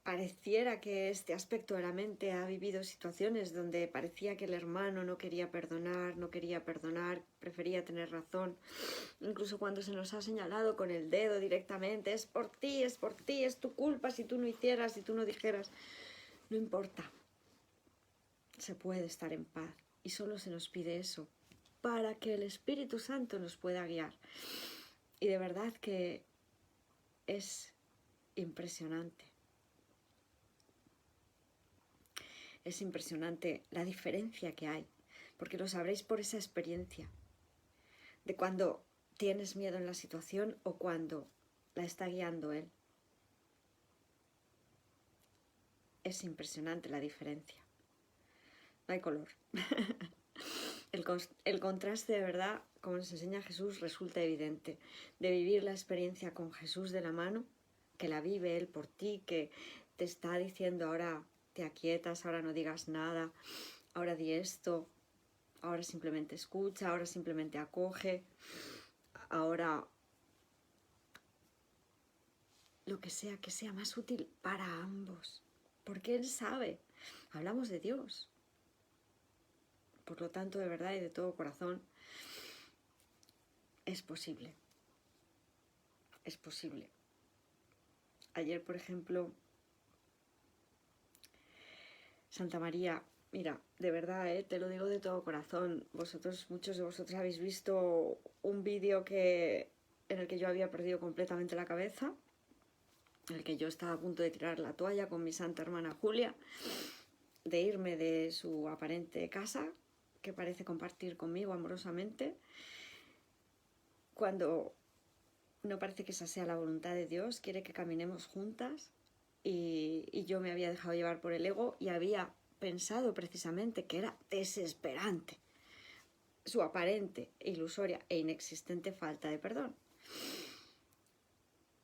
pareciera que este aspecto de la mente ha vivido situaciones donde parecía que el hermano no quería perdonar, prefería tener razón. Incluso cuando se nos ha señalado con el dedo directamente, es por ti, es tu culpa si tú no hicieras, si tú no dijeras. No importa. Se puede estar en paz y solo se nos pide eso para que el Espíritu Santo nos pueda guiar. Y de verdad que es impresionante. Es impresionante la diferencia que hay, porque lo sabréis por esa experiencia de cuando tienes miedo en la situación o cuando la está guiando Él. Es impresionante la diferencia. No hay color. El contraste de verdad, como nos enseña Jesús, resulta evidente. De vivir la experiencia con Jesús de la mano, que la vive Él por ti, que te está diciendo ahora te aquietas, ahora no digas nada, ahora di esto, ahora simplemente escucha, ahora simplemente acoge, ahora lo que sea más útil para ambos, porque Él sabe hablamos de Dios. Por lo tanto, de verdad y de todo corazón, es posible. Es posible. Ayer, por ejemplo, Santa María, mira, de verdad, te lo digo de todo corazón, muchos de vosotros habéis visto un vídeo en el que yo había perdido completamente la cabeza, en el que yo estaba a punto de tirar la toalla con mi santa hermana Julia, de irme de su aparente casa, que parece compartir conmigo amorosamente, cuando no parece que esa sea la voluntad de Dios, quiere que caminemos juntas, y yo me había dejado llevar por el ego y había pensado precisamente que era desesperante su aparente, ilusoria e inexistente falta de perdón.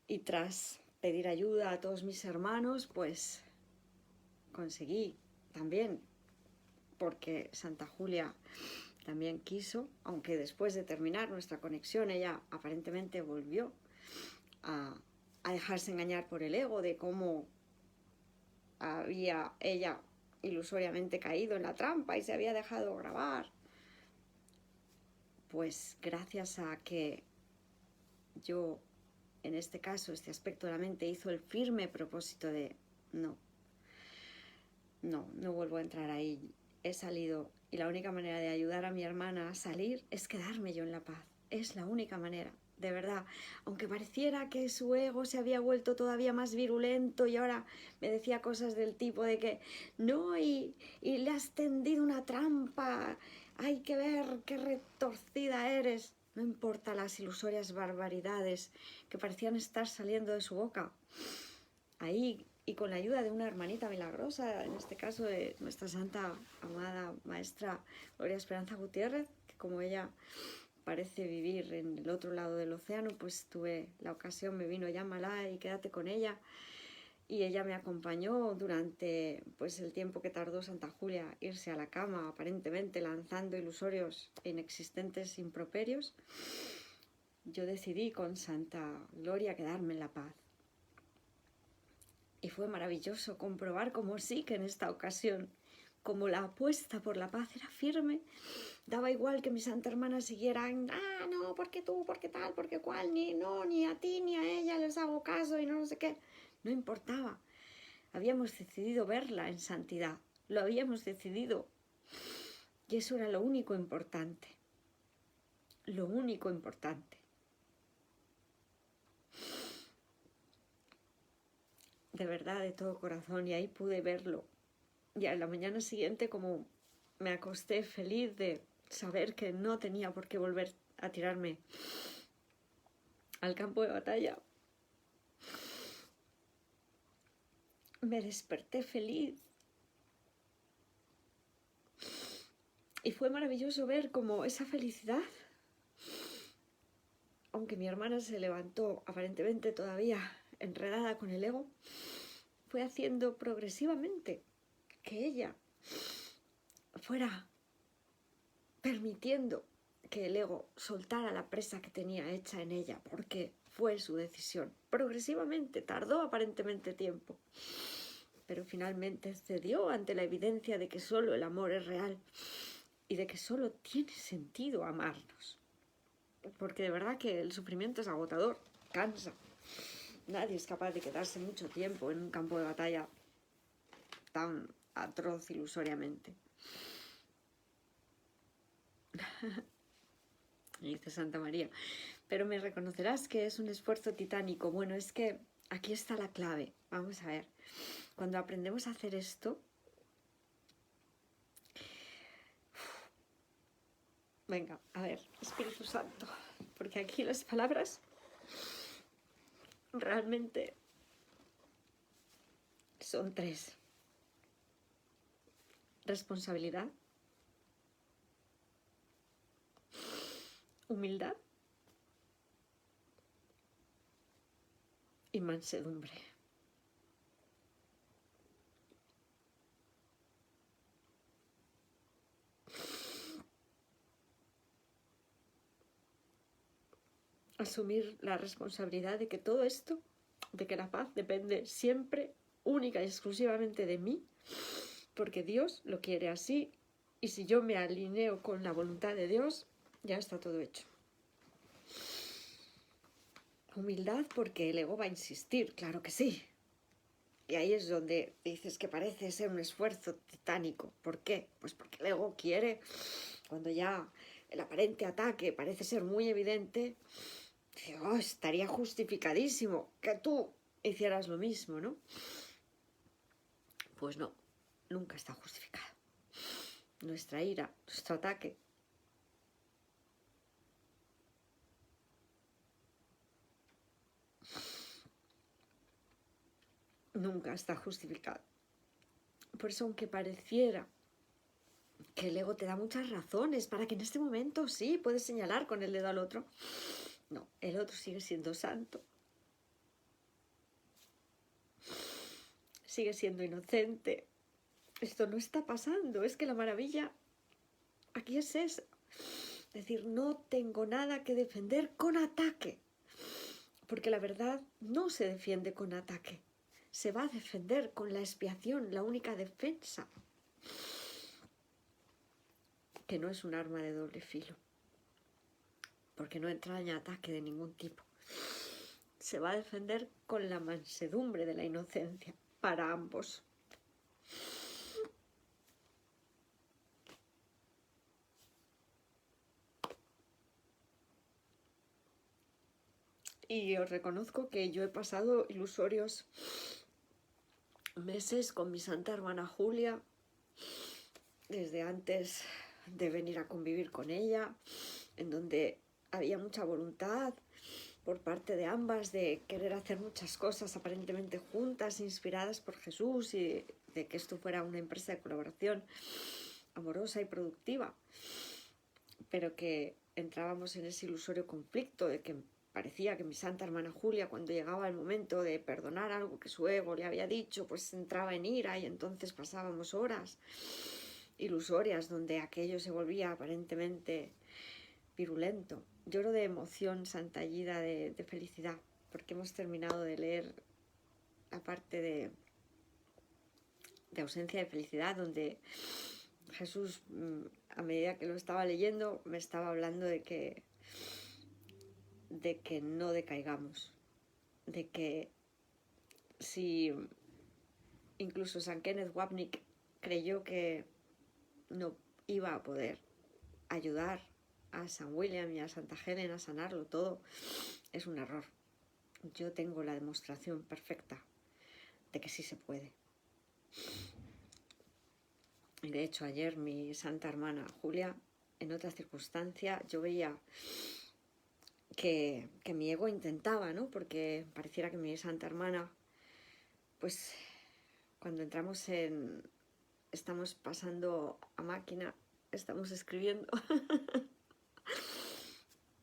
Y tras pedir ayuda a todos mis hermanos, pues conseguí también, porque Santa Julia también quiso, aunque después de terminar nuestra conexión ella aparentemente volvió a dejarse engañar por el ego de cómo había ella ilusoriamente caído en la trampa y se había dejado grabar. Pues gracias a que yo, en este caso, este aspecto de la mente hizo el firme propósito de no vuelvo a entrar ahí, he salido, y la única manera de ayudar a mi hermana a salir es quedarme yo en la paz, es la única manera. De verdad, aunque pareciera que su ego se había vuelto todavía más virulento y ahora me decía cosas del tipo de que no, y le has tendido una trampa, hay que ver qué retorcida eres. No importa las ilusorias barbaridades que parecían estar saliendo de su boca. Ahí, y con la ayuda de una hermanita milagrosa, en este caso de nuestra santa amada maestra Gloria Esperanza Gutiérrez, que como ella parece vivir en el otro lado del océano, pues tuve la ocasión, me vino, llámala y quédate con ella, y ella me acompañó durante pues el tiempo que tardó Santa Julia irse a la cama, aparentemente lanzando ilusorios e inexistentes improperios. Yo decidí con Santa Gloria quedarme en la paz. Y fue maravilloso comprobar cómo sí que en esta ocasión, como la apuesta por la paz era firme, daba igual que mi santa hermana siguiera no, porque tú, porque tal, porque cual, ni a ti ni a ella les hago caso y no sé qué. No importaba. Habíamos decidido verla en santidad. Lo habíamos decidido. Y eso era lo único importante. Lo único importante. De verdad, de todo corazón. Y ahí pude verlo. Y a la mañana siguiente, como me acosté feliz de saber que no tenía por qué volver a tirarme al campo de batalla, me desperté feliz. Y fue maravilloso ver cómo esa felicidad, aunque mi hermana se levantó aparentemente todavía enredada con el ego, fue haciendo progresivamente que ella fuera permitiendo que el ego soltara la presa que tenía hecha en ella, porque fue su decisión. Progresivamente, tardó aparentemente tiempo, pero finalmente cedió ante la evidencia de que solo el amor es real y de que solo tiene sentido amarnos. Porque de verdad que el sufrimiento es agotador, cansa. Nadie es capaz de quedarse mucho tiempo en un campo de batalla tan atroz ilusoriamente. Y dice Santa María, pero me reconocerás que es un esfuerzo titánico. Bueno, es que aquí está la clave. Vamos a ver, cuando aprendemos a hacer esto, venga, a ver, Espíritu Santo, porque aquí las palabras realmente son tres: responsabilidad, humildad y mansedumbre. Asumir la responsabilidad de que todo esto, de que la paz depende siempre, única y exclusivamente de mí, porque Dios lo quiere así, y si yo me alineo con la voluntad de Dios, ya está todo hecho. Humildad porque el ego va a insistir, claro que sí. Y ahí es donde dices que parece ser un esfuerzo titánico. ¿Por qué? Pues porque el ego quiere, cuando ya el aparente ataque parece ser muy evidente, dice, oh, estaría justificadísimo que tú hicieras lo mismo, ¿no? Pues no, nunca está justificado. Nuestra ira, nuestro ataque, nunca está justificado. Por eso, aunque pareciera que el ego te da muchas razones para que en este momento sí puedes señalar con el dedo al otro, no, el otro sigue siendo santo, sigue siendo inocente. Esto no está pasando, es que la maravilla aquí es esa. Es decir, no tengo nada que defender con ataque, porque la verdad no se defiende con ataque, se va a defender con la expiación, la única defensa, que no es un arma de doble filo, porque no entraña ataque de ningún tipo. Se va a defender con la mansedumbre de la inocencia para ambos. Y os reconozco que yo he pasado ilusorios meses con mi santa hermana Julia, desde antes de venir a convivir con ella, en donde había mucha voluntad por parte de ambas de querer hacer muchas cosas aparentemente juntas, inspiradas por Jesús, y de que esto fuera una empresa de colaboración amorosa y productiva, pero que entrábamos en ese ilusorio conflicto de que parecía que mi santa hermana Julia, cuando llegaba el momento de perdonar algo que su ego le había dicho, pues entraba en ira, y entonces pasábamos horas ilusorias donde aquello se volvía aparentemente virulento. Lloro de emoción, santallida de felicidad, porque hemos terminado de leer la parte de ausencia de felicidad, donde Jesús, a medida que lo estaba leyendo, me estaba hablando de que no decaigamos, de que si incluso San Kenneth Wapnick creyó que no iba a poder ayudar a San William y a Santa Helen a sanarlo todo, es un error. Yo tengo la demostración perfecta de que sí se puede. Y de hecho, ayer mi santa hermana Julia, en otra circunstancia, yo veía que mi ego intentaba, ¿no? Porque pareciera que mi santa hermana, pues cuando estamos pasando a máquina, estamos escribiendo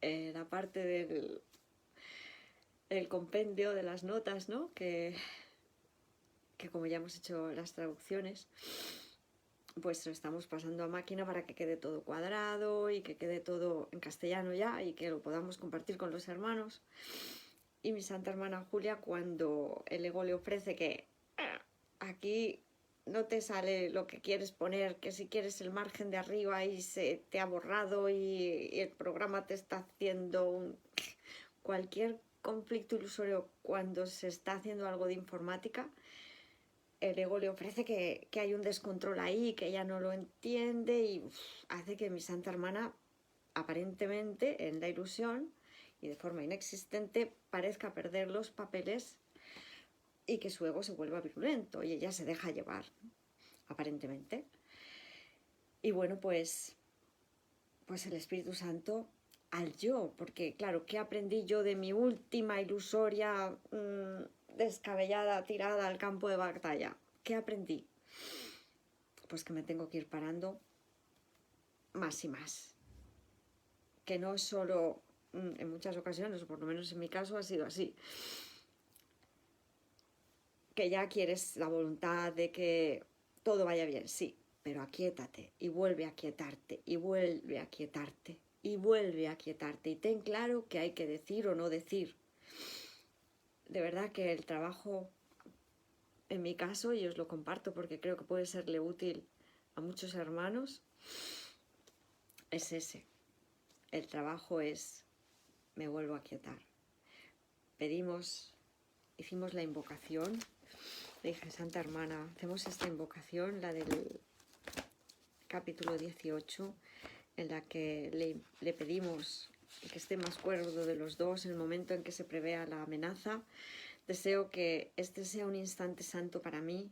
la parte del compendio de las notas, ¿no? Que como ya hemos hecho las traducciones, pues lo estamos pasando a máquina para que quede todo cuadrado y que quede todo en castellano ya y que lo podamos compartir con los hermanos. Y mi santa hermana Julia, cuando el ego le ofrece que aquí no te sale lo que quieres poner, que si quieres el margen de arriba y se te ha borrado y el programa te está haciendo cualquier conflicto ilusorio cuando se está haciendo algo de informática, el ego le ofrece que hay un descontrol ahí, que ella no lo entiende, y hace que mi santa hermana, aparentemente en la ilusión y de forma inexistente, parezca perder los papeles y que su ego se vuelva virulento y ella se deja llevar, aparentemente. Y bueno, pues el Espíritu Santo al yo, porque claro, ¿qué aprendí yo de mi última ilusoria descabellada, tirada al campo de batalla? ¿Qué aprendí? Pues que me tengo que ir parando más y más. Que no es solo, en muchas ocasiones, o por lo menos en mi caso ha sido así, que ya quieres la voluntad de que todo vaya bien, sí, pero aquíétate y vuelve a aquietarte y vuelve a aquietarte y vuelve a aquietarte y ten claro qué hay que decir o no decir. De verdad que el trabajo en mi caso, y os lo comparto porque creo que puede serle útil a muchos hermanos, es ese. El trabajo es, me vuelvo a quietar. Hicimos la invocación. Le dije, Santa Hermana, hacemos esta invocación, la del capítulo 18, en la que le pedimos que esté más cuerdo de los dos en el momento en que se prevea la amenaza. Deseo que este sea un instante santo para mí,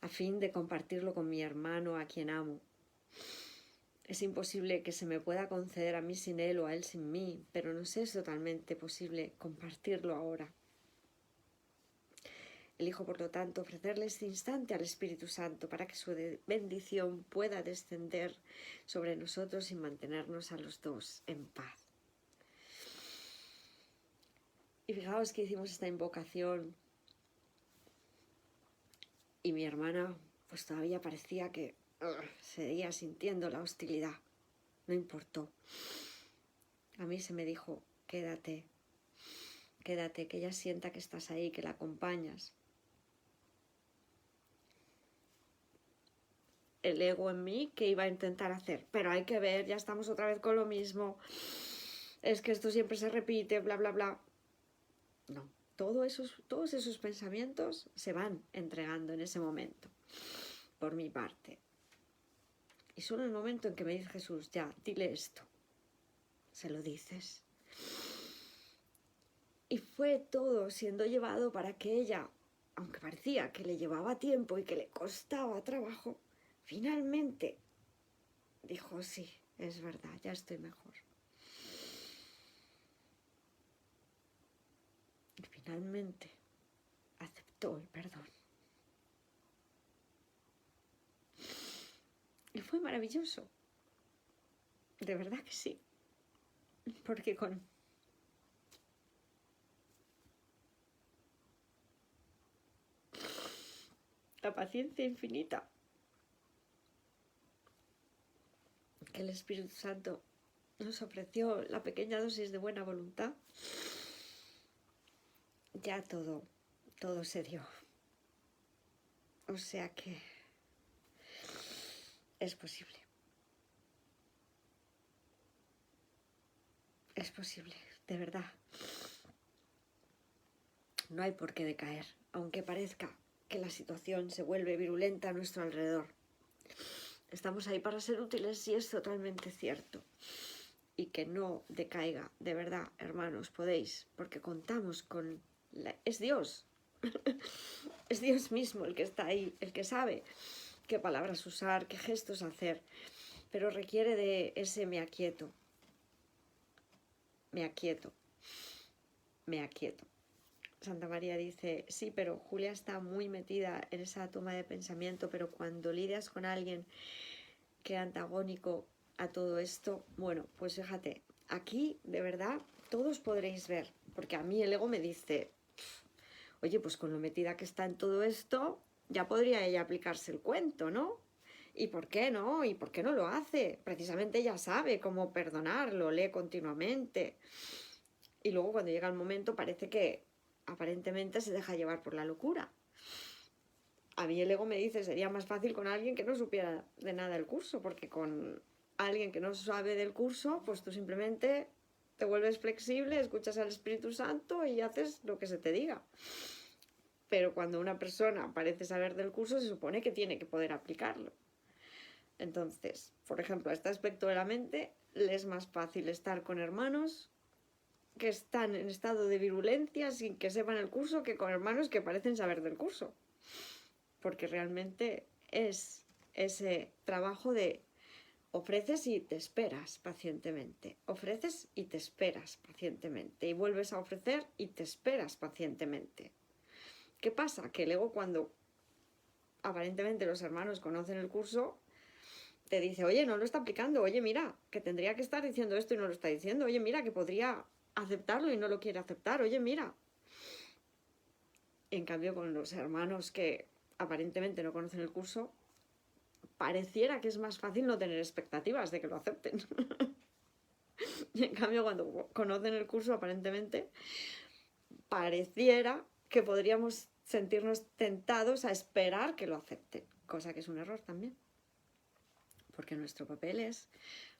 a fin de compartirlo con mi hermano, a quien amo. Es imposible que se me pueda conceder a mí sin él o a él sin mí, pero nos es totalmente posible compartirlo ahora. Elijo, por lo tanto, ofrecerle este instante al Espíritu Santo para que su bendición pueda descender sobre nosotros y mantenernos a los dos en paz. Y fijaos que hicimos esta invocación y mi hermana pues todavía parecía que seguía sintiendo la hostilidad. No importó. A mí se me dijo, quédate, que ella sienta que estás ahí, que la acompañas. El ego en mí que iba a intentar hacer, pero hay que ver, ya estamos otra vez con lo mismo, es que esto siempre se repite, bla, bla, bla. No, todos esos pensamientos se van entregando en ese momento, por mi parte. Y solo en el momento en que me dice Jesús, ya, dile esto, se lo dices. Y fue todo siendo llevado para que ella, aunque parecía que le llevaba tiempo y que le costaba trabajo, finalmente dijo, sí, es verdad, ya estoy mejor. Y finalmente aceptó el perdón. Y fue maravilloso. De verdad que sí. Porque con la paciencia infinita que el Espíritu Santo nos ofreció, la pequeña dosis de buena voluntad, ya todo se dio. O sea que es posible. Es posible, de verdad. No hay por qué decaer, aunque parezca que la situación se vuelve virulenta a nuestro alrededor. Estamos ahí para ser útiles y es totalmente cierto. Y que no decaiga, de verdad, hermanos, podéis, porque contamos con... Es Dios. Es Dios mismo el que está ahí, el que sabe qué palabras usar, qué gestos hacer, pero requiere de ese me aquieto. Me aquieto. Me aquieto. Santa María dice, sí, pero Julia está muy metida en esa toma de pensamiento, pero cuando lidias con alguien que es antagónico a todo esto, bueno, pues fíjate, aquí de verdad todos podréis ver, porque a mí el ego me dice, oye, pues con lo metida que está en todo esto, ya podría ella aplicarse el cuento, ¿no? ¿Y por qué no? ¿Y por qué no lo hace? Precisamente ella sabe cómo perdonar, lo lee continuamente. Y luego cuando llega el momento parece que aparentemente se deja llevar por la locura. A mí el ego me dice, sería más fácil con alguien que no supiera de nada el curso, porque con alguien que no sabe del curso, pues tú simplemente te vuelves flexible, escuchas al Espíritu Santo y haces lo que se te diga. Pero cuando una persona parece saber del curso, se supone que tiene que poder aplicarlo. Entonces, por ejemplo, a este aspecto de la mente, le es más fácil estar con hermanos que están en estado de virulencia sin que sepan el curso que con hermanos que parecen saber del curso. Porque realmente es ese trabajo de ofreces y te esperas pacientemente. Ofreces y te esperas pacientemente. Y vuelves a ofrecer y te esperas pacientemente. ¿Qué pasa? Que luego cuando aparentemente los hermanos conocen el curso, te dice, oye, no lo está aplicando. Oye, mira, que tendría que estar diciendo esto y no lo está diciendo. Oye, mira, que podría aceptarlo y no lo quiere aceptar. Oye, mira. En cambio, con los hermanos que aparentemente no conocen el curso, pareciera que es más fácil no tener expectativas de que lo acepten. Y en cambio, cuando conocen el curso, aparentemente, pareciera que podríamos sentirnos tentados a esperar que lo acepten, cosa que es un error también. Porque nuestro papel es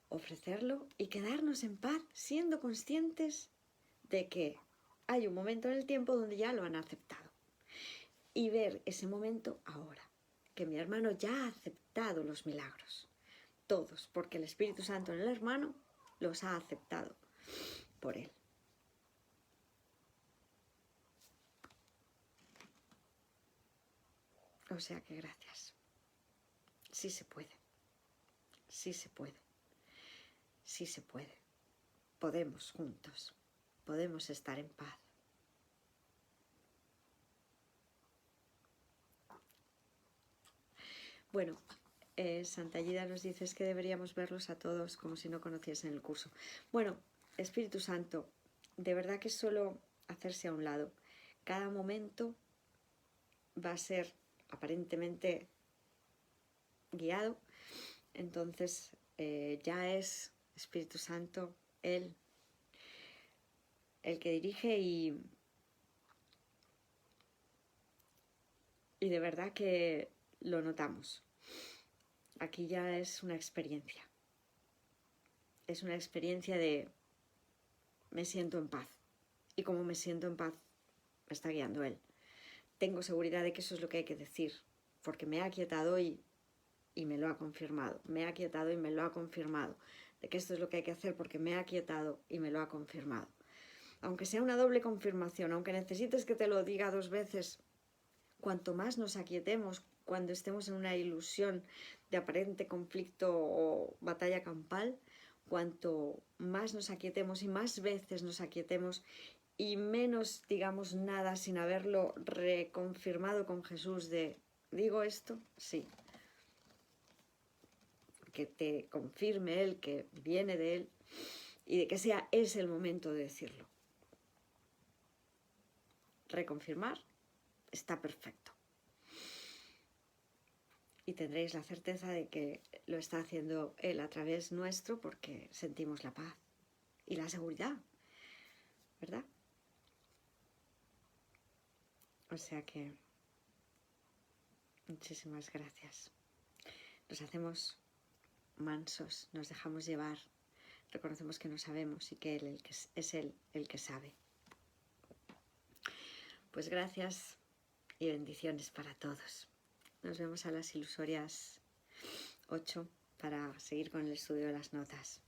ofrecerlo y quedarnos en paz, siendo conscientes de que hay un momento en el tiempo donde ya lo han aceptado. Y ver ese momento ahora, que mi hermano ya ha aceptado los milagros. Todos, porque el Espíritu Santo en el hermano los ha aceptado por él. O sea que gracias. Sí se puede. Sí se puede. Sí se puede. Podemos juntos. Podemos estar en paz. Bueno, Santa Gida nos dice que deberíamos verlos a todos como si no conociesen el curso. Bueno, Espíritu Santo, de verdad que es solo hacerse a un lado. Cada momento va a ser aparentemente guiado, entonces ya es Espíritu Santo Él el que dirige y de verdad que lo notamos. Aquí ya es una experiencia. Es una experiencia de me siento en paz. Y como me siento en paz, me está guiando Él. Tengo seguridad de que eso es lo que hay que decir, porque me ha aquietado y me lo ha confirmado. Me ha aquietado y me lo ha confirmado. De que esto es lo que hay que hacer porque me ha aquietado y me lo ha confirmado. Aunque sea una doble confirmación, aunque necesites que te lo diga 2 veces, cuanto más nos aquietemos cuando estemos en una ilusión de aparente conflicto o batalla campal, cuanto más nos aquietemos y más veces nos aquietemos y menos digamos nada sin haberlo reconfirmado con Jesús de ¿digo esto? Sí. Que te confirme Él, que viene de Él y de que sea ese el momento de decirlo. Reconfirmar está perfecto. Y tendréis la certeza de que lo está haciendo Él a través nuestro porque sentimos la paz y la seguridad, ¿verdad? O sea que muchísimas gracias. Nos hacemos mansos, nos dejamos llevar, reconocemos que no sabemos y que Él es Él el que sabe. Pues gracias y bendiciones para todos. Nos vemos a las ilusorias 8 para seguir con el estudio de las notas.